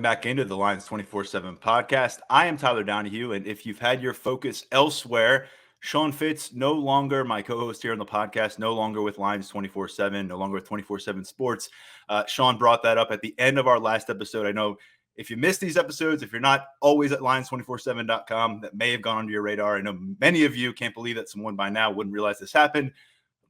back into the Lions247 podcast. I am Tyler Donohue, and if you've had your focus elsewhere, Sean Fitz, no longer my co-host here on the podcast, no longer with Lions247, no longer with 24/7 Sports. Sean brought that up at the end of our last episode. I know if you missed these episodes, if you're not always at Lions247.com, that may have gone under your radar. I know many of you can't believe that someone by now wouldn't realize this happened,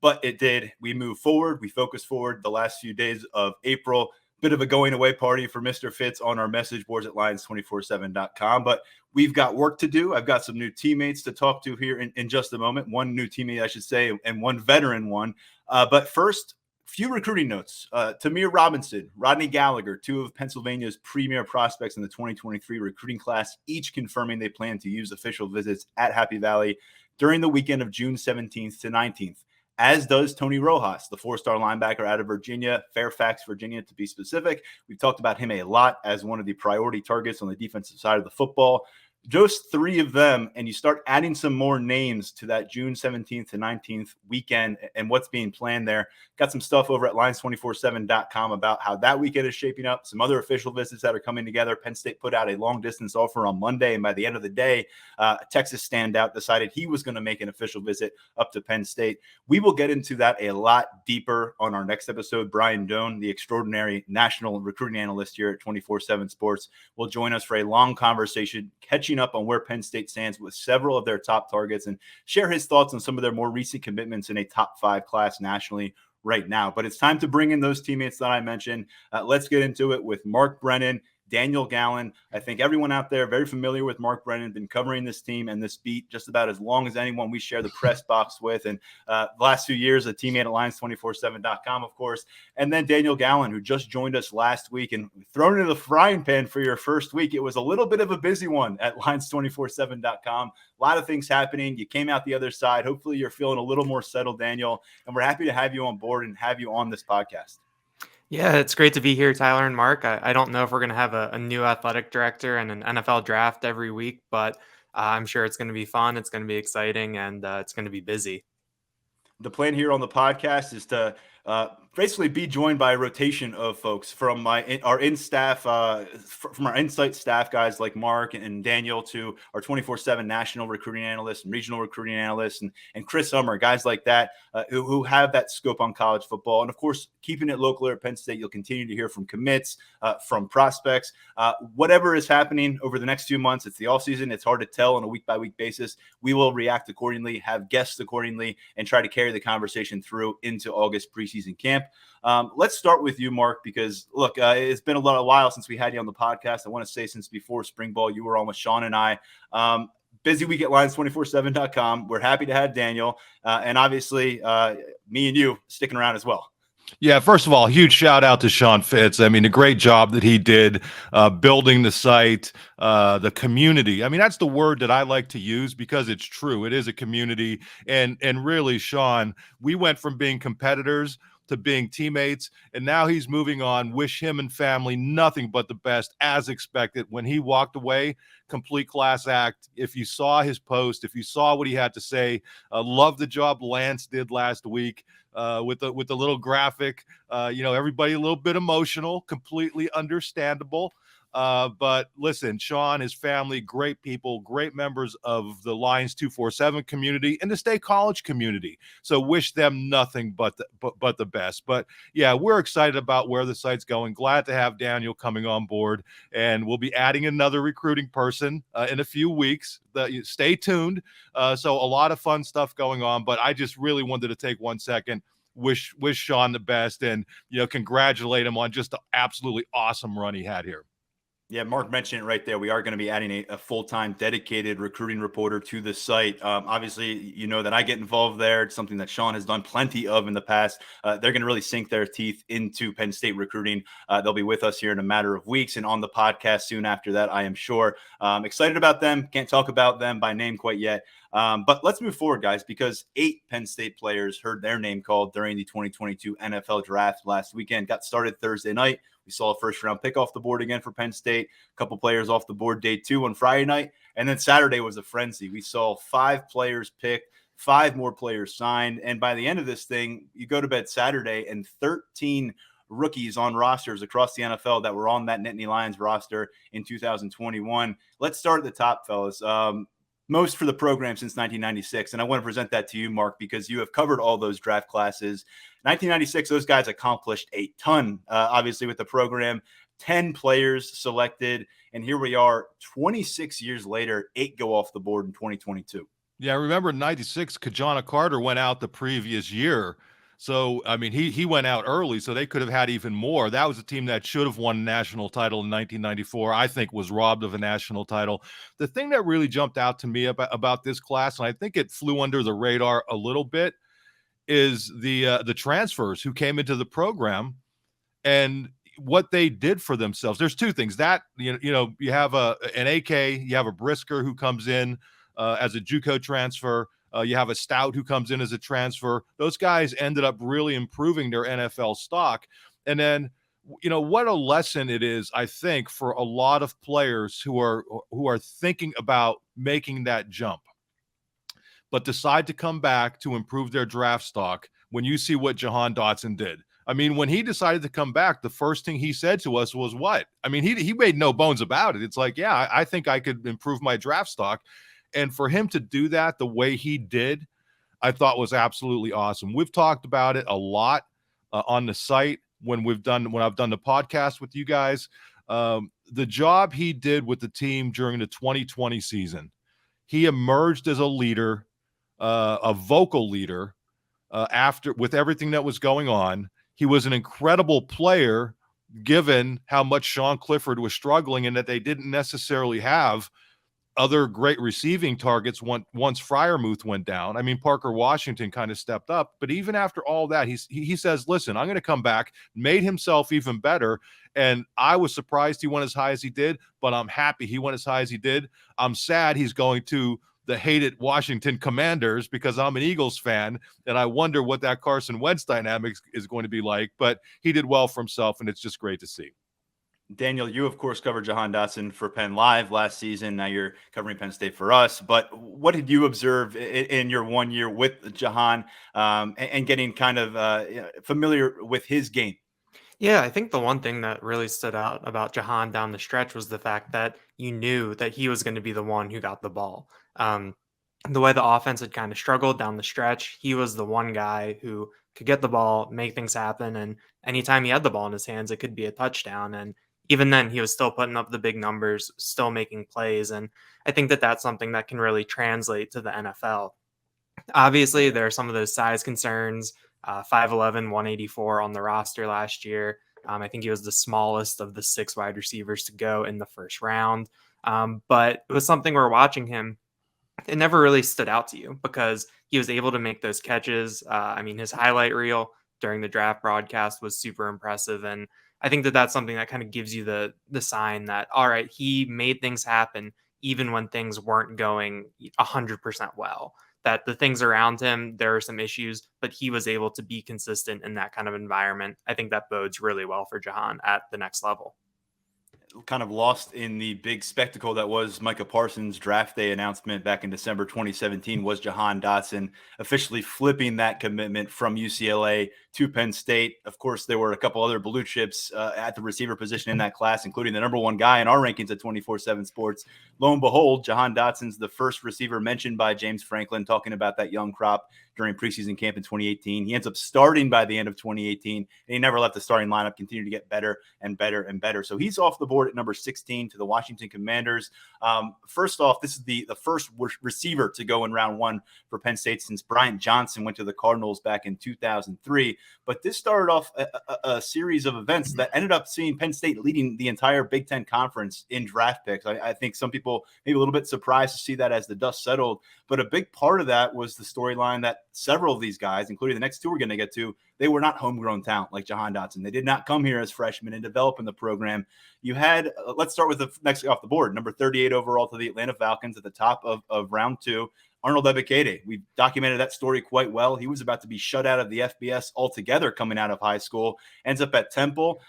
but it did. We moved forward. We focused forward the last few days of April. Bit of a going away party for Mr. Fitz on our message boards at Lions247.com, but we've got work to do. I've got some new teammates to talk to here in just a moment. One new teammate, I should say, and one veteran one. But first, few recruiting notes. Tamir Robinson, Rodney Gallagher, two of Pennsylvania's premier prospects in the 2023 recruiting class, each confirming they plan to use official visits at Happy Valley during the weekend of June 17th to 19th. As does Tony Rojas, the four-star linebacker out of Virginia, Fairfax, Virginia, to be specific. We've talked about him a lot as one of the priority targets on the defensive side of the football. Just three of them, and you start adding some more names to that June 17th to 19th weekend and what's being planned there. Got some stuff over at Lions247.com about how that weekend is shaping up, some other official visits that are coming together. Penn State put out a long-distance offer on Monday, and by the end of the day, a Texas standout decided he was going to make an official visit up to Penn State. We will get into that a lot deeper on our next episode. Brian Doan, the extraordinary national recruiting analyst here at 24/7 Sports, will join us for a long conversation, catching up on where Penn State stands with several of their top targets and share his thoughts on some of their more recent commitments in a top 5 class nationally right now. But it's time to bring in those teammates that I mentioned. Let's get into it with Mark Brennan, Daniel Gallen. I think everyone out there very familiar with Mark Brennan, been covering this team and this beat just about as long as anyone we share the press box with. And the last few years, a teammate at Lions247.com, of course. And then Daniel Gallen, who just joined us last week and thrown into the frying pan for your first week. It was a little bit of a busy one at Lions247.com. A lot of things happening. You came out the other side. Hopefully you're feeling a little more settled, Daniel. And we're happy to have you on board and have you on this podcast. Yeah, it's great to be here, Tyler and Mark. I don't know if we're going to have a new athletic director and an NFL draft every week, but I'm sure it's going to be fun. It's going to be exciting, and it's going to be busy. The plan here on the podcast is to basically be joined by a rotation of folks from our insight staff guys like Mark and Daniel to our 24/7 national recruiting analysts and regional recruiting analysts and Chris Summer, guys like that who have that scope on college football. And of course, keeping it local at Penn State, you'll continue to hear from commits, from prospects, whatever is happening over the next few months. It's the offseason. It's hard to tell on a week-by-week basis. We will react accordingly, have guests accordingly, and try to carry the conversation through into August preseason camp. Let's start with you, Mark, because look, it's been a while since we had you on the podcast. I want to say since before spring ball, you were on with Sean and I. Busy week at Lions247.com. We're happy to have Daniel, and obviously me and you sticking around as well. Yeah, first of all, huge shout out to Sean Fitz. I mean, a great job that he did building the site, the community. I mean, that's the word that I like to use because it's true. It is a community. And really, Sean, we went from being competitors to being teammates, and now he's moving on. Wish him and family nothing but the best, as expected. When he walked away, complete class act. If you saw his post, if you saw what he had to say, love the job Lance did last week with the little graphic. Everybody a little bit emotional, completely understandable. But listen, Sean, his family, great people, great members of the Lions247 community and the State College community. So wish them nothing but the best. But yeah, we're excited about where the site's going. Glad to have Daniel coming on board, and we'll be adding another recruiting person in a few weeks. Stay tuned. So a lot of fun stuff going on, but I just really wanted to take 1 second. Wish Sean the best and, congratulate him on just an absolutely awesome run he had here. Yeah, Mark mentioned it right there. We are going to be adding a full-time dedicated recruiting reporter to the site. Obviously, you know that I get involved there. It's something that Sean has done plenty of in the past. They're going to really sink their teeth into Penn State recruiting. They'll be with us here in a matter of weeks and on the podcast soon after that, I am sure. Excited about them. Can't talk about them by name quite yet. But let's move forward, guys, because 8 Penn State players heard their name called during the 2022 NFL draft last weekend. Got started Thursday night. We saw a first-round pick off the board again for Penn State, a couple players off the board day 2 on Friday night, and then Saturday was a frenzy. We saw 5 players picked, 5 more players signed, and by the end of this thing, you go to bed Saturday, and 13 rookies on rosters across the NFL that were on that Nittany Lions roster in 2021. Let's start at the top, fellas. Most for the program since 1996. And I want to present that to you, Mark, because you have covered all those draft classes. 1996, those guys accomplished a ton, obviously, with the program. 10 players selected. And here we are 26 years later, 8 go off the board in 2022. Yeah, I remember in 96, Kajana Carter went out the previous year. So, I mean, he went out early, so they could have had even more. That was a team that should have won a national title in 1994, I think was robbed of a national title. The thing that really jumped out to me about this class, and I think it flew under the radar a little bit, is the transfers who came into the program and what they did for themselves. There's two things. That, you have an AK, you have a Brisker who comes in as a JUCO transfer. You have a Stout who comes in as a transfer. Those guys ended up really improving their NFL stock. And then, what a lesson it is, I think, for a lot of players who are thinking about making that jump, but decide to come back to improve their draft stock. When you see what Jahan Dotson did, I mean, when he decided to come back, the first thing he said to us was what? I mean, he made no bones about it. It's like, yeah, I think I could improve my draft stock. And for him to do that the way he did, I thought was absolutely awesome. We've talked about it a lot on the site when I've done the podcast with you guys. The job he did with the team during the 2020 season, he emerged as a leader, a vocal leader with everything that was going on. He was an incredible player given how much Sean Clifford was struggling and that they didn't necessarily have other great receiving targets once Freiermuth went down. I mean, Parker Washington kind of stepped up, but even after all that, he says, listen, I'm going to come back, made himself even better. And I was surprised he went as high as he did, but I'm happy he went as high as he did. I'm sad he's going to the hated Washington Commanders because I'm an Eagles fan, and I wonder what that Carson Wentz dynamic is going to be like, but he did well for himself, and it's just great to see. Daniel, you, of course, covered Jahan Dotson for Penn Live last season. Now you're covering Penn State for us. But what did you observe in your 1 year with Jahan and getting kind of familiar with his game? Yeah, I think the one thing that really stood out about Jahan down the stretch was the fact that you knew that he was going to be the one who got the ball. The way the offense had kind of struggled down the stretch, he was the one guy who could get the ball, make things happen. And anytime he had the ball in his hands, it could be a touchdown. And even then, he was still putting up the big numbers, still making plays. And I think that that's something that can really translate to the NFL. Obviously, there are some of those size concerns. 5'11", 184 on the roster last year. I think he was the smallest of the 6 wide receivers to go in the first round. But it was something where watching him, it never really stood out to you because he was able to make those catches. His highlight reel during the draft broadcast was super impressive. And I think that that's something that kind of gives you the sign that, all right, he made things happen even when things weren't going 100% well. That the things around him, there are some issues, but he was able to be consistent in that kind of environment. I think that bodes really well for Jahan at the next level. Kind of lost in the big spectacle that was Micah Parsons' draft day announcement back in December 2017 was Jahan Dotson officially flipping that commitment from UCLA to Penn State. Of course, there were a couple other blue chips at the receiver position in that class, including the number one guy in our rankings at 24/7 Sports. Lo and behold, Jahan Dotson's the first receiver mentioned by James Franklin, talking about that young crop during preseason camp in 2018. He ends up starting by the end of 2018, and he never left the starting lineup, continued to get better and better and better. So he's off the board at number 16 to the Washington Commanders. First off, this is the first receiver to go in round 1 for Penn State since Bryant Johnson went to the Cardinals back in 2003. But this started off a series of events that ended up seeing Penn State leading the entire Big Ten Conference in draft picks. I think some people maybe a little bit surprised to see that as the dust settled. But a big part of that was the storyline that several of these guys, including the next two we're going to get to, they were not homegrown talent like Jahan Dotson. They did not come here as freshmen and develop in the program. You had, let's start with the next off the board, number 38 overall to the Atlanta Falcons at the top of round 2. Arnold Ebiketie. We documented that story quite well. He was about to be shut out of the FBS altogether coming out of high school. Ends up at Temple.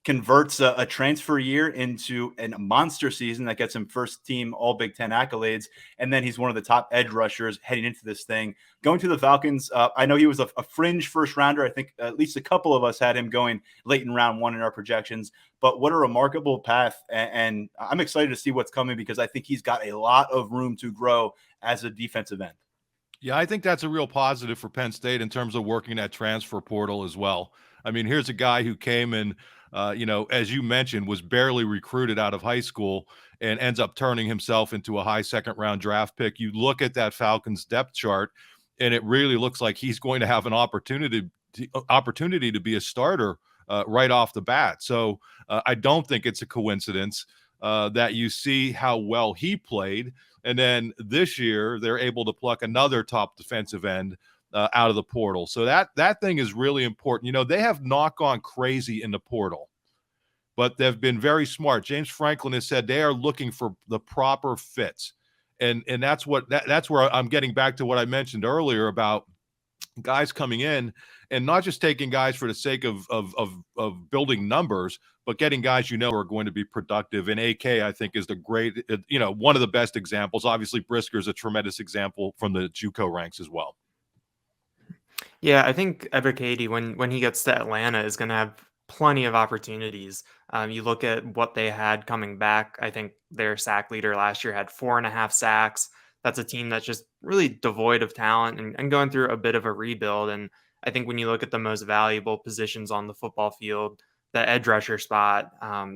converts a transfer year into a monster season that gets him first team all Big Ten accolades. And then he's one of the top edge rushers heading into this thing. Going to the Falcons, I know he was a fringe first rounder. I think at least a couple of us had him going late in round one in our projections. But what a remarkable path. And I'm excited to see what's coming because I think he's got a lot of room to grow as a defensive end. Yeah, I think that's a real positive for Penn State in terms of working that transfer portal as well. I mean, here's a guy who came in, as you mentioned, was barely recruited out of high school and ends up turning himself into a high second-round draft pick. You look at that Falcons depth chart, and it really looks like he's going to have an opportunity to be a starter right off the bat. So I don't think it's a coincidence that you see how well he played. And then this year, they're able to pluck another top defensive end out of the portal. So that thing is really important. They have not gone crazy in the portal, but they've been very smart. James Franklin has said they are looking for the proper fits. And that's where I'm getting back to what I mentioned earlier about guys coming in and not just taking guys for the sake of building numbers, but getting guys are going to be productive. And AK, I think, is the great, one of the best examples. Obviously, Brisker is a tremendous example from the JUCO ranks as well. Yeah, I think Ebiketie, when he gets to Atlanta, is going to have plenty of opportunities. You look at what they had coming back. I think their sack leader last year had 4.5 sacks. That's a team that's just really devoid of talent and going through a bit of a rebuild. And I think when you look at the most valuable positions on the football field, the edge rusher spot,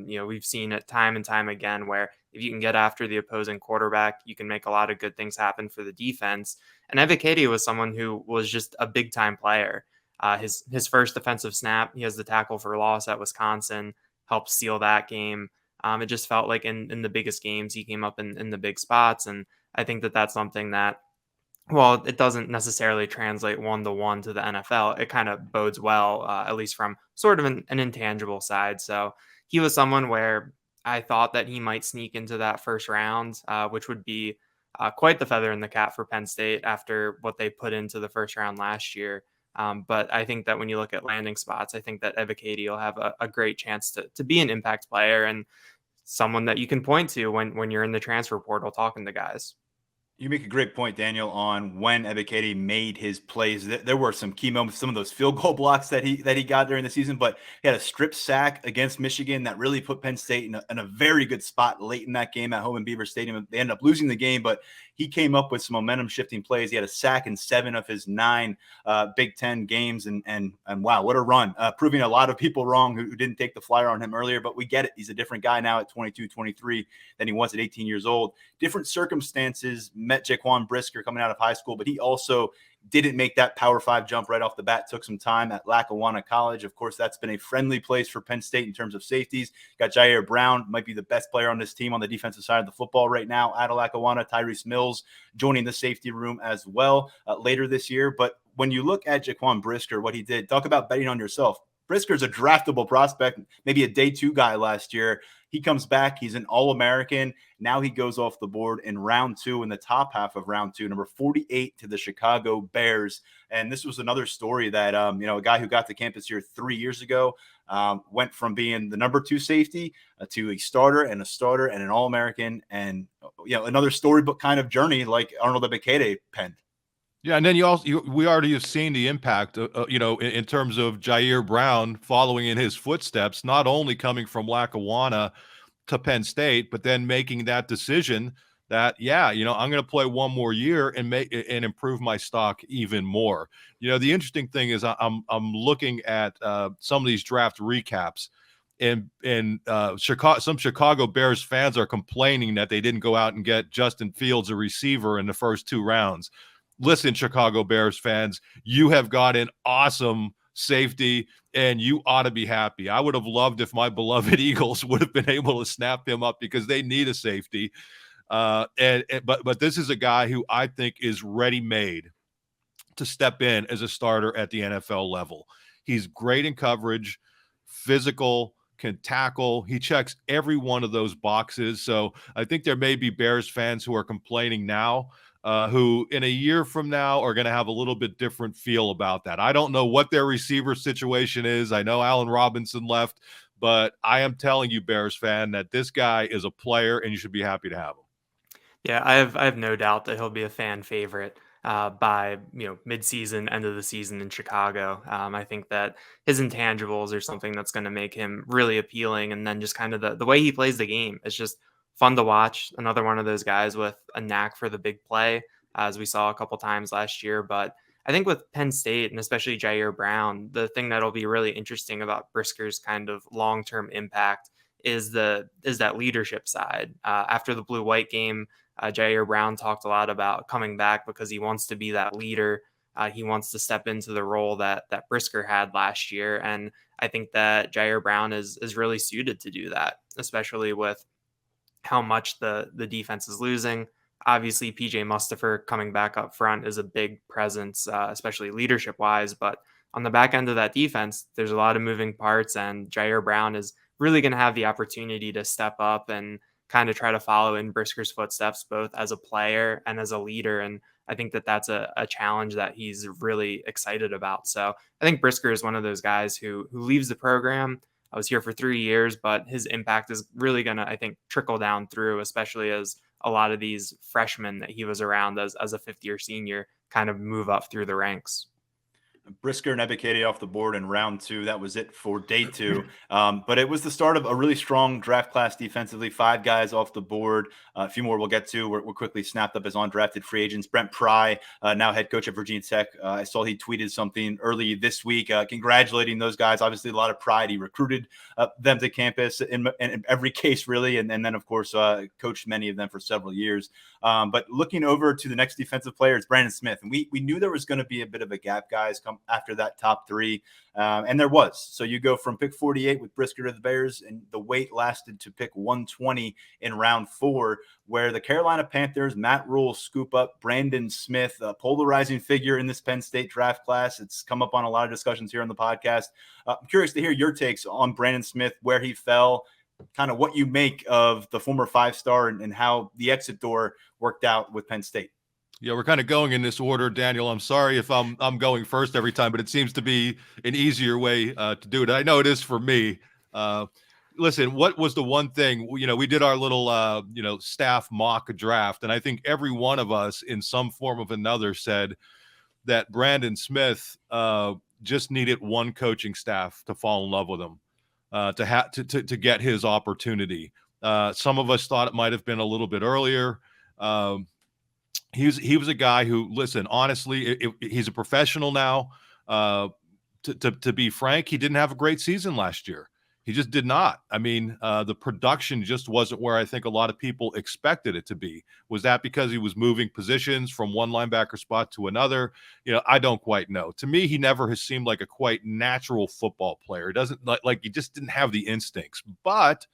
we've seen it time and time again where if you can get after the opposing quarterback, you can make a lot of good things happen for the defense. And Ebiketie was someone who was just a big time player. His first defensive snap, he has the tackle for loss at Wisconsin, helped seal that game. It just felt like in the biggest games, he came up in the big spots. And I think that's something that, while it doesn't necessarily translate one-to-one to the NFL, it kind of bodes well, at least from sort of an intangible side. So he was someone where I thought that he might sneak into that first round, which would be quite the feather in the cap for Penn State after what they put into the first round last year. But I think that when you look at landing spots, I think that Ebiketie will have a great chance to be an impact player and someone that you can point to when you're in the transfer portal talking to guys. You make a great point, Daniel, on when Ebiketie made his plays. There were some key moments, some of those field goal blocks that he got during the season, but he had a strip sack against Michigan that really put Penn State in a very good spot late in that game at home in Beaver Stadium. They ended up losing the game, but he came up with some momentum-shifting plays. He had a sack in 7 of his 9 Big Ten games, and wow, what a run. Proving a lot of people wrong who didn't take the flyer on him earlier, but we get it. He's a different guy now at 22, 23 than he was at 18 years old. Different circumstances met Jaquan Brisker coming out of high school, but he also didn't make that Power 5 jump right off the bat. Took some time at Lackawanna College. Of course, that's been a friendly place for Penn State in terms of safeties. Got Jair Brown, might be the best player on this team on the defensive side of the football right now at Lackawanna. Tyrese Mills joining the safety room as well later this year. But when you look at Jaquan Brisker, what he did, talk about betting on yourself. Brisker's a draftable prospect, maybe a day 2 guy last year. He comes back. He's an All-American. Now he goes off the board in round 2, in the top half of round 2, number 48 to the Chicago Bears. And this was another story that, a guy who got to campus here 3 years ago went from being the number 2 safety to a starter and an All-American. And, another storybook kind of journey like Arnold Ebiketie penned. Yeah, and then we already have seen the impact, in terms of Jair Brown following in his footsteps, not only coming from Lackawanna to Penn State, but then making that decision that, I'm going to play one more year and improve my stock even more. The interesting thing is I'm looking at some of these draft recaps, and some Chicago Bears fans are complaining that they didn't go out and get Justin Fields, a receiver, in the first 2 rounds. Listen, Chicago Bears fans, you have got an awesome safety, and you ought to be happy. I would have loved if my beloved Eagles would have been able to snap him up because they need a safety. But this is a guy who I think is ready-made to step in as a starter at the NFL level. He's great in coverage, physical, can tackle. He checks every one of those boxes. So I think there may be Bears fans who are complaining now, who in a year from now are going to have a little bit different feel about that. I don't know what their receiver situation is. I know Allen Robinson left, But I am telling you, Bears fan, that this guy is a player and you should be happy to have him. Yeah, I have no doubt that he'll be a fan favorite by mid-season, end of the season in Chicago. I think that his intangibles are something that's going to make him really appealing, and then just kind of the way he plays the game. It's just fun to watch. Another one of those guys with a knack for the big play, as we saw a couple times last year. But I think with Penn State and especially Jair Brown, the thing that'll be really interesting about Brisker's kind of long-term impact is that leadership side. After the blue-white game, Jair Brown talked a lot about coming back because he wants to be that leader. He wants to step into the role that Brisker had last year, and I think that Jair Brown is really suited to do that, especially with how much the defense is losing. Obviously, PJ Mustipher coming back up front is a big presence, especially leadership wise. But on the back end of that defense, there's a lot of moving parts, and Jair Brown is really going to have the opportunity to step up and kind of try to follow in Brisker's footsteps, both as a player and as a leader. And I think that that's a challenge that he's really excited about. So I think Brisker is one of those guys who leaves the program. I was here for 3 years, but his impact is really going to, I think, trickle down through, especially as a lot of these freshmen that he was around as a fifth-year senior kind of move up through the ranks. Brisker and Ebiketie off the board in round 2. That was it for day 2. But it was the start of a really strong draft class defensively. 5 guys off the board. A few more we'll get to. We're quickly snapped up as undrafted free agents. Brent Pry, now head coach at Virginia Tech. I saw he tweeted something early this week congratulating those guys. Obviously, a lot of pride. He recruited them to campus in every case, really. And then, of course, coached many of them for several years. But looking over to the next defensive player, it's Brandon Smith. And we knew there was going to be a bit of a gap, guys, come after that top 3. And there was. So you go from pick 48 with Brisker to the Bears, and the wait lasted to pick 120 in round 4, where the Carolina Panthers, Matt Rule, scoop up Brandon Smith, a polarizing figure in this Penn State draft class. It's come up on a lot of discussions here on the podcast. I'm curious to hear your takes on Brandon Smith, where he fell, kind of what you make of the former 5-star and how the exit door worked out with Penn State. Yeah, we're kind of going in this order, Daniel. I'm sorry if I'm going first every time, but it seems to be an easier way to do it. I know it is for me. Listen, what was the one thing, we did our little, staff mock draft, and I think every one of us in some form of another said that Brandon Smith just needed one coaching staff to fall in love with him, to get his opportunity. Some of us thought it might have been a little bit earlier. He was a guy who, listen, honestly, he's a professional now. To be frank, he didn't have a great season last year. He just did not. I mean, the production just wasn't where I think a lot of people expected it to be. Was that because he was moving positions from one linebacker spot to another? I don't quite know. To me, he never has seemed like a quite natural football player. He doesn't like he just didn't have the instincts. But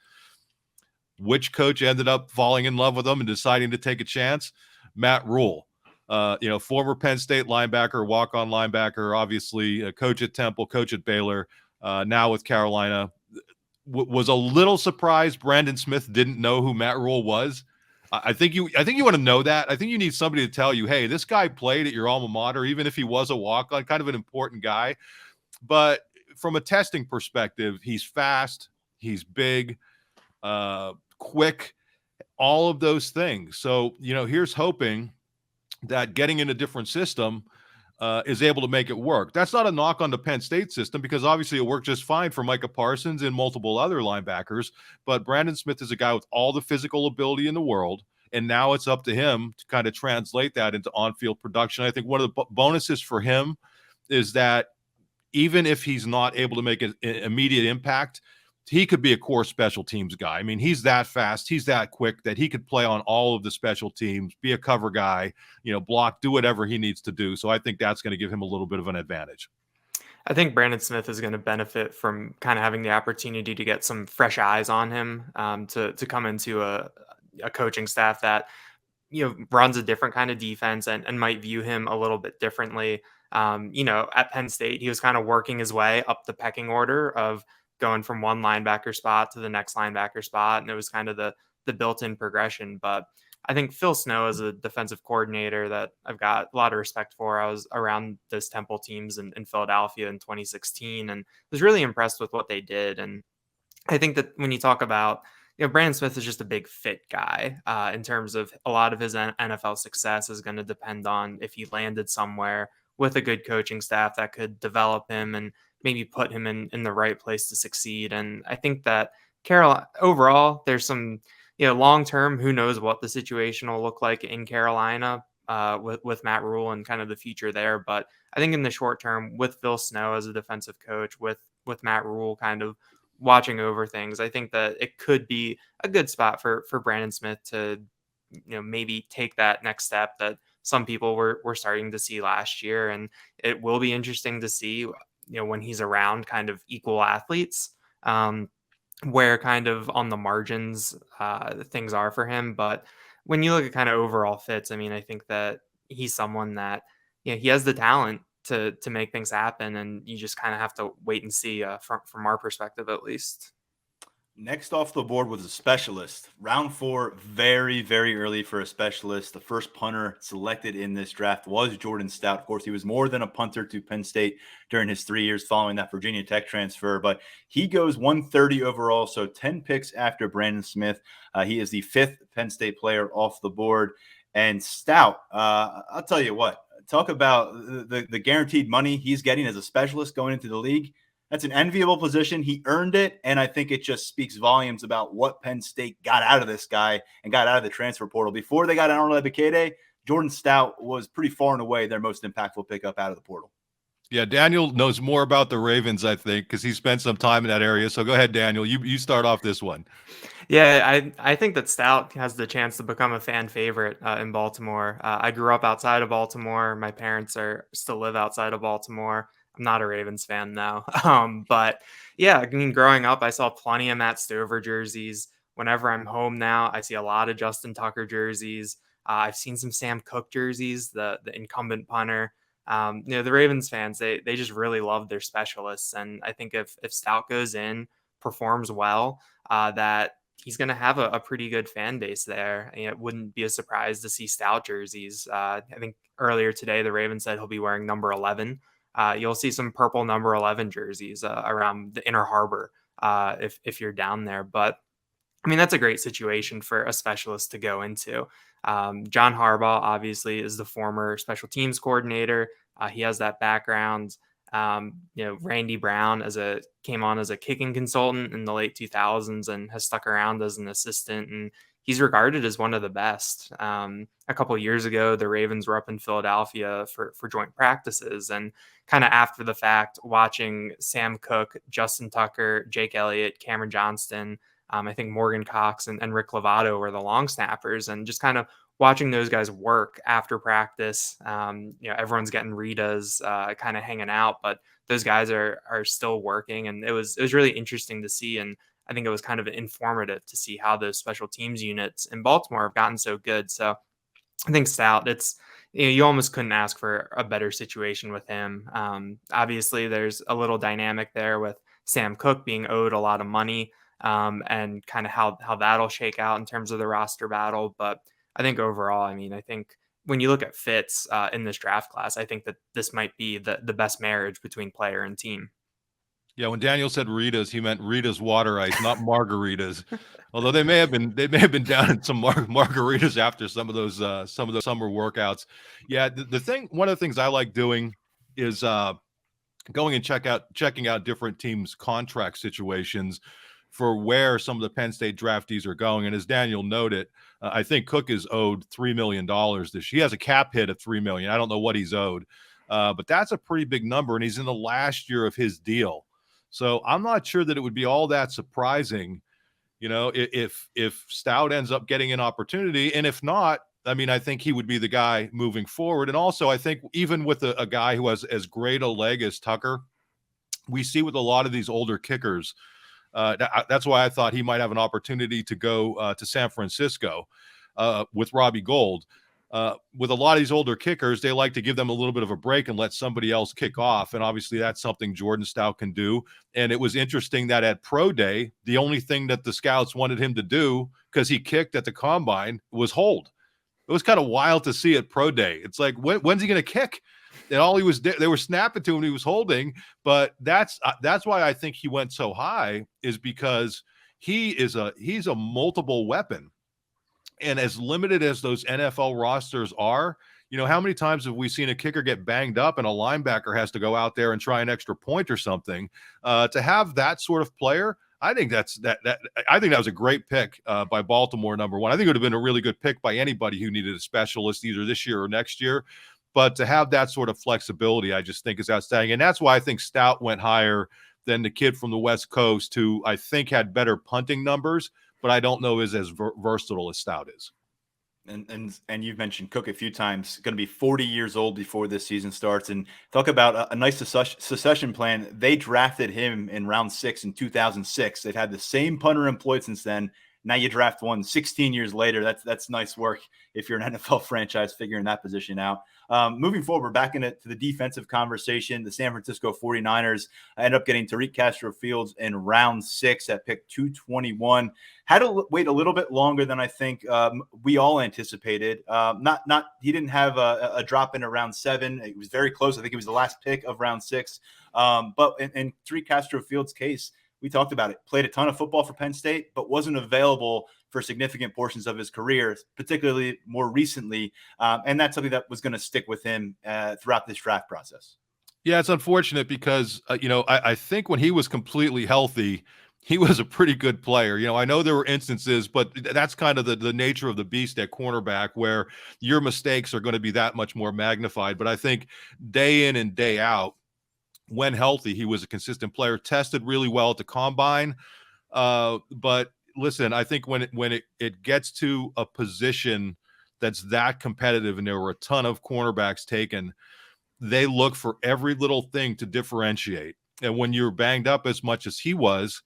which coach ended up falling in love with him and deciding to take a chance? Matt Rule, former Penn State linebacker, walk-on linebacker, obviously a coach at Temple, coach at Baylor, now with Carolina. Was a little surprised Brandon Smith didn't know who Matt Rule was. I think you want to know that. I think you need somebody to tell you, hey, this guy played at your alma mater, even if he was a walk-on, kind of an important guy. But from a testing perspective, he's fast, he's big, quick, all of those things. So, here's hoping that getting in a different system is able to make it work. That's not a knock on the Penn State system, because obviously it worked just fine for Micah Parsons and multiple other linebackers. But Brandon Smith is a guy with all the physical ability in the world, and now it's up to him to kind of translate that into on-field production. I think one of the bonuses for him is that even if he's not able to make an immediate impact, he could be a core special teams guy. I mean, he's that fast, he's that quick that he could play on all of the special teams, be a cover guy, block, do whatever he needs to do. So I think that's going to give him a little bit of an advantage. I think Brandon Smith is going to benefit from kind of having the opportunity to get some fresh eyes on him, to come into a coaching staff that, runs a different kind of defense and might view him a little bit differently. At Penn State, he was kind of working his way up the pecking order of going from one linebacker spot to the next linebacker spot. And it was kind of the built-in progression. But I think Phil Snow is a defensive coordinator that I've got a lot of respect for. I was around those Temple teams in Philadelphia in 2016 and was really impressed with what they did. And I think that when you talk about, Brandon Smith is just a big fit guy in terms of a lot of his NFL success is going to depend on if he landed somewhere with a good coaching staff that could develop him and maybe put him in the right place to succeed. And I think that Carolina overall, there's some, long term, who knows what the situation will look like in Carolina with Matt Rule and kind of the future there. But I think in the short term, with Phil Snow as a defensive coach, with Matt Rule kind of watching over things, I think that it could be a good spot for Brandon Smith to, maybe take that next step that some people were starting to see last year. And it will be interesting to see, when he's around kind of equal athletes, where kind of on the margins things are for him. But when you look at kind of overall fits, I mean, I think that he's someone that, he has the talent to make things happen, and you just kind of have to wait and see from our perspective, at least. Next off the board was a specialist. Round 4, very, very early for a specialist. The first punter selected in this draft was Jordan Stout. Of course, he was more than a punter to Penn State during his 3 years following that Virginia Tech transfer, but he goes 130 overall, so 10 picks after Brandon Smith. He is the 5th Penn State player off the board. And Stout, I'll tell you what, talk about the guaranteed money he's getting as a specialist going into the league. That's an enviable position. He earned it, and I think it just speaks volumes about what Penn State got out of this guy and got out of the transfer portal. Before they got Arnold Ebiketie, Jordan Stout was pretty far and away their most impactful pickup out of the portal. Yeah, Daniel knows more about the Ravens, I think, because he spent some time in that area. So go ahead, Daniel. You start off this one. Yeah, I think that Stout has the chance to become a fan favorite in Baltimore. I grew up outside of Baltimore. My parents still live outside of Baltimore. I'm not a Ravens fan now. But yeah, I mean, growing up, I saw plenty of Matt Stover jerseys. Whenever I'm home now, I see a lot of Justin Tucker jerseys. I've seen some Sam Cook jerseys, the incumbent punter. The Ravens fans, they just really love their specialists. And I think if Stout goes in, performs well, that he's going to have a pretty good fan base there. And it wouldn't be a surprise to see Stout jerseys. I think earlier today, the Ravens said he'll be wearing number 11. You'll see some purple number 11 jerseys around the Inner Harbor if you're down there. But I mean, that's a great situation for a specialist to go into. John Harbaugh obviously is the former special teams coordinator. He has that background. Randy Brown came on as a kicking consultant in the late 2000s and has stuck around as an assistant, and he's regarded as one of the best. A couple of years ago, the Ravens were up in Philadelphia for joint practices, and kind of after the fact, watching Sam Cook, Justin Tucker, Jake Elliott, Cameron Johnston, I think Morgan Cox and Rick Lovato were the long snappers, and just kind of watching those guys work after practice. Everyone's getting Ritas, kind of hanging out, but those guys are still working, and it was really interesting to see. And I think it was kind of informative to see how those special teams units in Baltimore have gotten so good. So I think Stout, you almost couldn't ask for a better situation with him. Obviously, there's a little dynamic there with Sam Cook being owed a lot of money, and kind of how that'll shake out in terms of the roster battle. But I think overall, I think when you look at fits in this draft class, I think that this might be the best marriage between player and team. Yeah, when Daniel said Ritas, he meant Rita's water ice, not margaritas. Although they may have been down in some margaritas after some of those summer workouts. Yeah, one of the things I like doing is going and checking out different teams' contract situations for where some of the Penn State draftees are going. And as Daniel noted, I think Cook is owed $3 million this year. He has a cap hit of $3 million. I don't know what he's owed, but that's a pretty big number, and he's in the last year of his deal. So I'm not sure that it would be all that surprising, if Stout ends up getting an opportunity. And if not, I think he would be the guy moving forward. And also, I think even with a guy who has as great a leg as Tucker, we see with a lot of these older kickers, that's why I thought he might have an opportunity to go to San Francisco with Robbie Gould. With a lot of these older kickers, they like to give them a little bit of a break and let somebody else kick off. And obviously that's something Jordan Stout can do. And it was interesting that at Pro Day, the only thing that the scouts wanted him to do, because he kicked at the combine, was hold. It was kind of wild to see at Pro Day. It's like, when's he going to kick? and all he was, they were snapping to him, he was holding. But that's why I think he went so high, is because he's a multiple weapon. And as limited as those NFL rosters are, how many times have we seen a kicker get banged up and a linebacker has to go out there and try an extra point or something? To have that sort of player, I think I think that was a great pick by Baltimore, number one. I think it would have been a really good pick by anybody who needed a specialist either this year or next year. But to have that sort of flexibility, I just think is outstanding. And that's why I think Stout went higher than the kid from the West Coast, who I think had better punting numbers, but I don't know is as versatile as Stout is. And you've mentioned Cook a few times, going to be 40 years old before this season starts. And talk about a nice succession plan. They drafted him in round 6 in 2006. They've had the same punter employed since then. Now you draft one 16 years later. That's nice work if you're an NFL franchise figuring that position out. Moving forward, back into the defensive conversation, the San Francisco 49ers end up getting Tariq Castro-Fields in round 6 at pick 221. Had to wait a little bit longer than I think we all anticipated. He didn't have a drop in round 7. It was very close. I think it was the last pick of round 6. But in Tariq Castro-Fields' case, we talked about it. Played a ton of football for Penn State, but wasn't available for significant portions of his career, particularly more recently. And that's something that was going to stick with him throughout this draft process. Yeah, it's unfortunate because, I think when he was completely healthy, he was a pretty good player. I know there were instances, but that's kind of the nature of the beast at cornerback, where your mistakes are going to be that much more magnified. But I think day in and day out, when healthy, he was a consistent player, tested really well at the combine. But listen, I think when it gets to a position that's that competitive, and there were a ton of cornerbacks taken, they look for every little thing to differentiate. And when you're banged up as much as he was,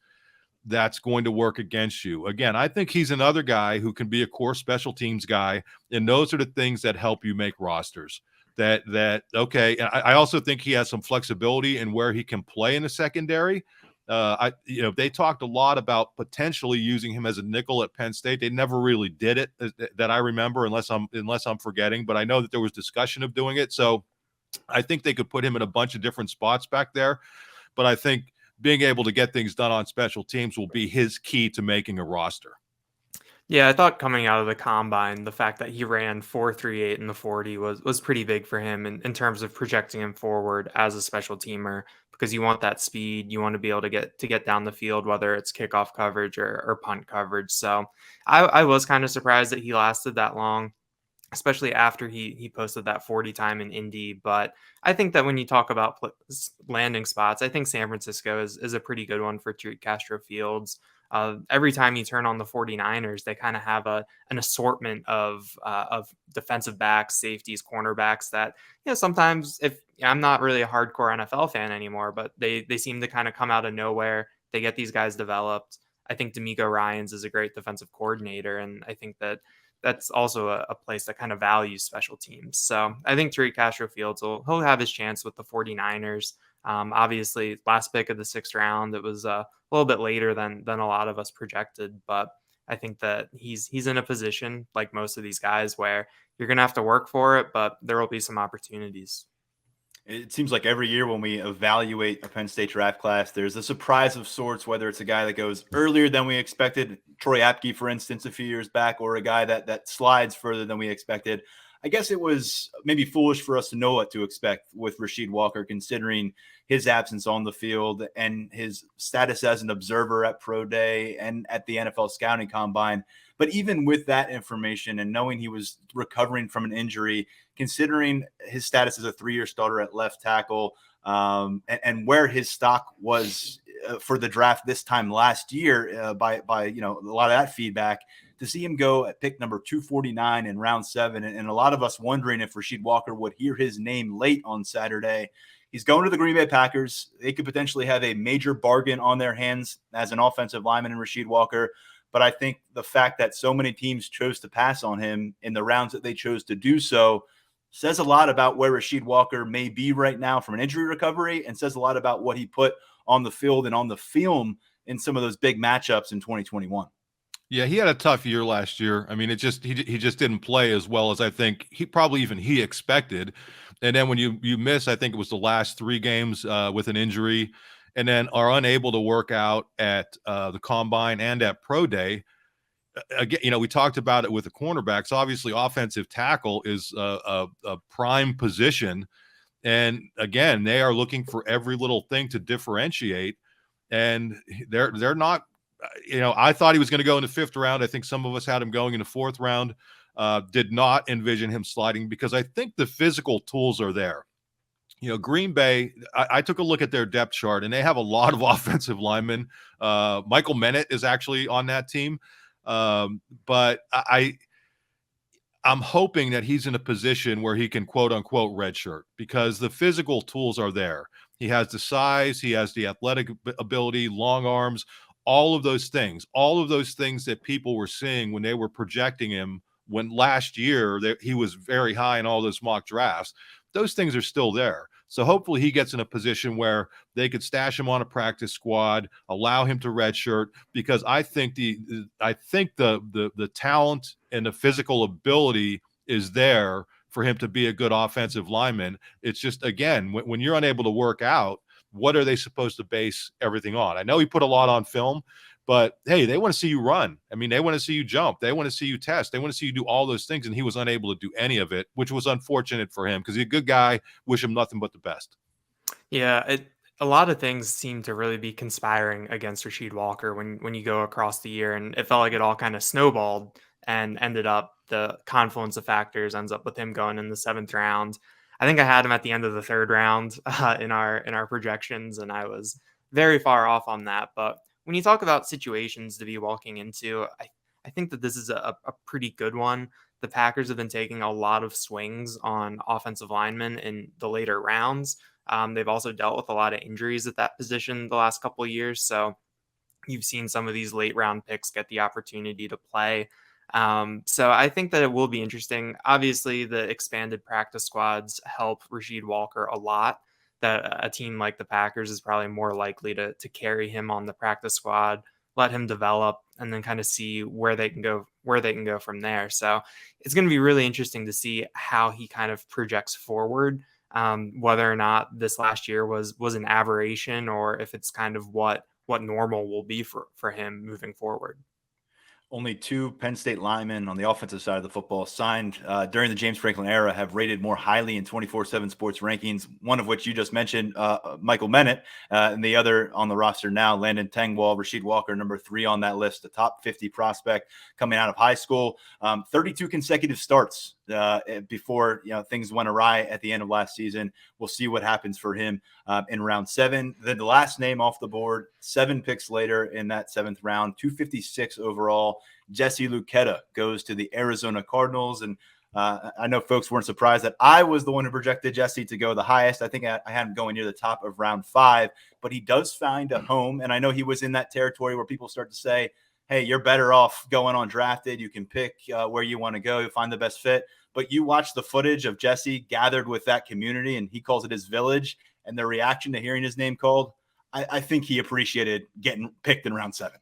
that's going to work against you. Again, I think he's another guy who can be a core special teams guy. And those are the things that help you make rosters. Okay. I also think he has some flexibility in where he can play in the secondary. They talked a lot about potentially using him as a nickel at Penn State. They never really did it that I remember, unless I'm forgetting, but I know that there was discussion of doing it. So I think they could put him in a bunch of different spots back there, but I think being able to get things done on special teams will be his key to making a roster. Yeah, I thought coming out of the combine, the fact that he ran 4.38 in the 40 was pretty big for him in terms of projecting him forward as a special teamer, because you want that speed. You want to be able to get down the field, whether it's kickoff coverage or punt coverage. So I was kind of surprised that he lasted that long, especially after he posted that 40 time in Indy. But I think that when you talk about landing spots, I think San Francisco is a pretty good one for Tariq Castro-Fields. Every time you turn on the 49ers, they kind of have an assortment of defensive backs, safeties, cornerbacks that, sometimes, if I'm not really a hardcore NFL fan anymore, but they seem to kind of come out of nowhere. They get these guys developed. I think D'Amico Ryans is a great defensive coordinator, and I think that's also a place that kind of values special teams. So I think Tariq Castro-Fields he'll have his chance with the 49ers. Obviously, last pick of the 6th round, it was a little bit later than a lot of us projected, but I think that he's in a position, like most of these guys, where you're going to have to work for it, but there will be some opportunities. It seems like every year when we evaluate a Penn State draft class, there's a surprise of sorts, whether it's a guy that goes earlier than we expected, Troy Apke, for instance, a few years back, or a guy that slides further than we expected. I guess it was maybe foolish for us to know what to expect with Rasheed Walker, considering his absence on the field and his status as an observer at Pro Day and at the NFL Scouting Combine. But even with that information and knowing he was recovering from an injury, considering his status as a 3-year starter at left tackle, and where his stock was for the draft this time last year, by a lot of that feedback, to see him go at pick number 249 in round 7, and a lot of us wondering if Rasheed Walker would hear his name late on Saturday. He's going to the Green Bay Packers. They could potentially have a major bargain on their hands as an offensive lineman in Rasheed Walker. But I think the fact that so many teams chose to pass on him in the rounds that they chose to do so says a lot about where Rasheed Walker may be right now from an injury recovery, and says a lot about what he put on the field and on the film in some of those big matchups in 2021. Yeah, he had a tough year last year. I mean, he just didn't play as well as I think he expected. And then when you miss, I think it was the last 3 games with an injury, and then are unable to work out at the combine and at pro day. Again, we talked about it with the cornerbacks. Obviously, offensive tackle is a prime position, and again, they are looking for every little thing to differentiate. And they're not. I thought he was going to go in the 5th round. I think some of us had him going in the 4th round. Did not envision him sliding because I think the physical tools are there. Green Bay, I took a look at their depth chart, and they have a lot of offensive linemen. Michael Menet is actually on that team. But I'm hoping that he's in a position where he can quote unquote redshirt because the physical tools are there. He has the size, he has the athletic ability, long arms, all of those things that people were seeing when they were projecting him when last year he was very high in all those mock drafts. Those things are still there. So hopefully he gets in a position where they could stash him on a practice squad, allow him to redshirt, because I think the talent and the physical ability is there for him to be a good offensive lineman. It's just, again, when you're unable to work out, what are they supposed to base everything on? I know he put a lot on film, but hey, they want to see you run. I mean, they want to see you jump. They want to see you test. They want to see you do all those things. And he was unable to do any of it, which was unfortunate for him because he's a good guy. Wish him nothing but the best. Yeah, a lot of things seem to really be conspiring against Rasheed Walker when you go across the year, and it felt like it all kind of snowballed and ended up the confluence of factors ends up with him going in the 7th round. I think I had him at the end of the 3rd round in our projections, and I was very far off on that. But when you talk about situations to be walking into, I think that this is a pretty good one. The Packers have been taking a lot of swings on offensive linemen in the later rounds. They've also dealt with a lot of injuries at that position the last couple of years. So you've seen some of these late round picks get the opportunity to play. So I think that it will be interesting. Obviously, the expanded practice squads help Rasheed Walker a lot. That a team like the Packers is probably more likely to carry him on the practice squad, let him develop, and then kind of see where they can go from there. So it's going to be really interesting to see how he kind of projects forward, whether or not this last year was an aberration or if it's kind of what normal will be for him moving forward. Only 2 Penn State linemen on the offensive side of the football signed during the James Franklin era have rated more highly in 24/7 sports rankings, one of which you just mentioned, Michael Menet, and the other on the roster now, Landon Tengwall, Rasheed Walker, number 3 on that list, the top 50 prospect coming out of high school. 32 consecutive starts before things went awry at the end of last season. We'll see what happens for him in round 7. Then the last name off the board, 7 picks later in that 7th round, 256 overall. Jesse Luketa goes to the Arizona Cardinals. And I know folks weren't surprised that I was the one who projected Jesse to go the highest. I think I had him going near the top of round 5, but he does find a home. And I know he was in that territory where people start to say, hey, you're better off going undrafted. You can pick where you want to go. You'll find the best fit. But you watch the footage of Jesse gathered with that community, and he calls it his village, and their reaction to hearing his name called, I think he appreciated getting picked in round 7.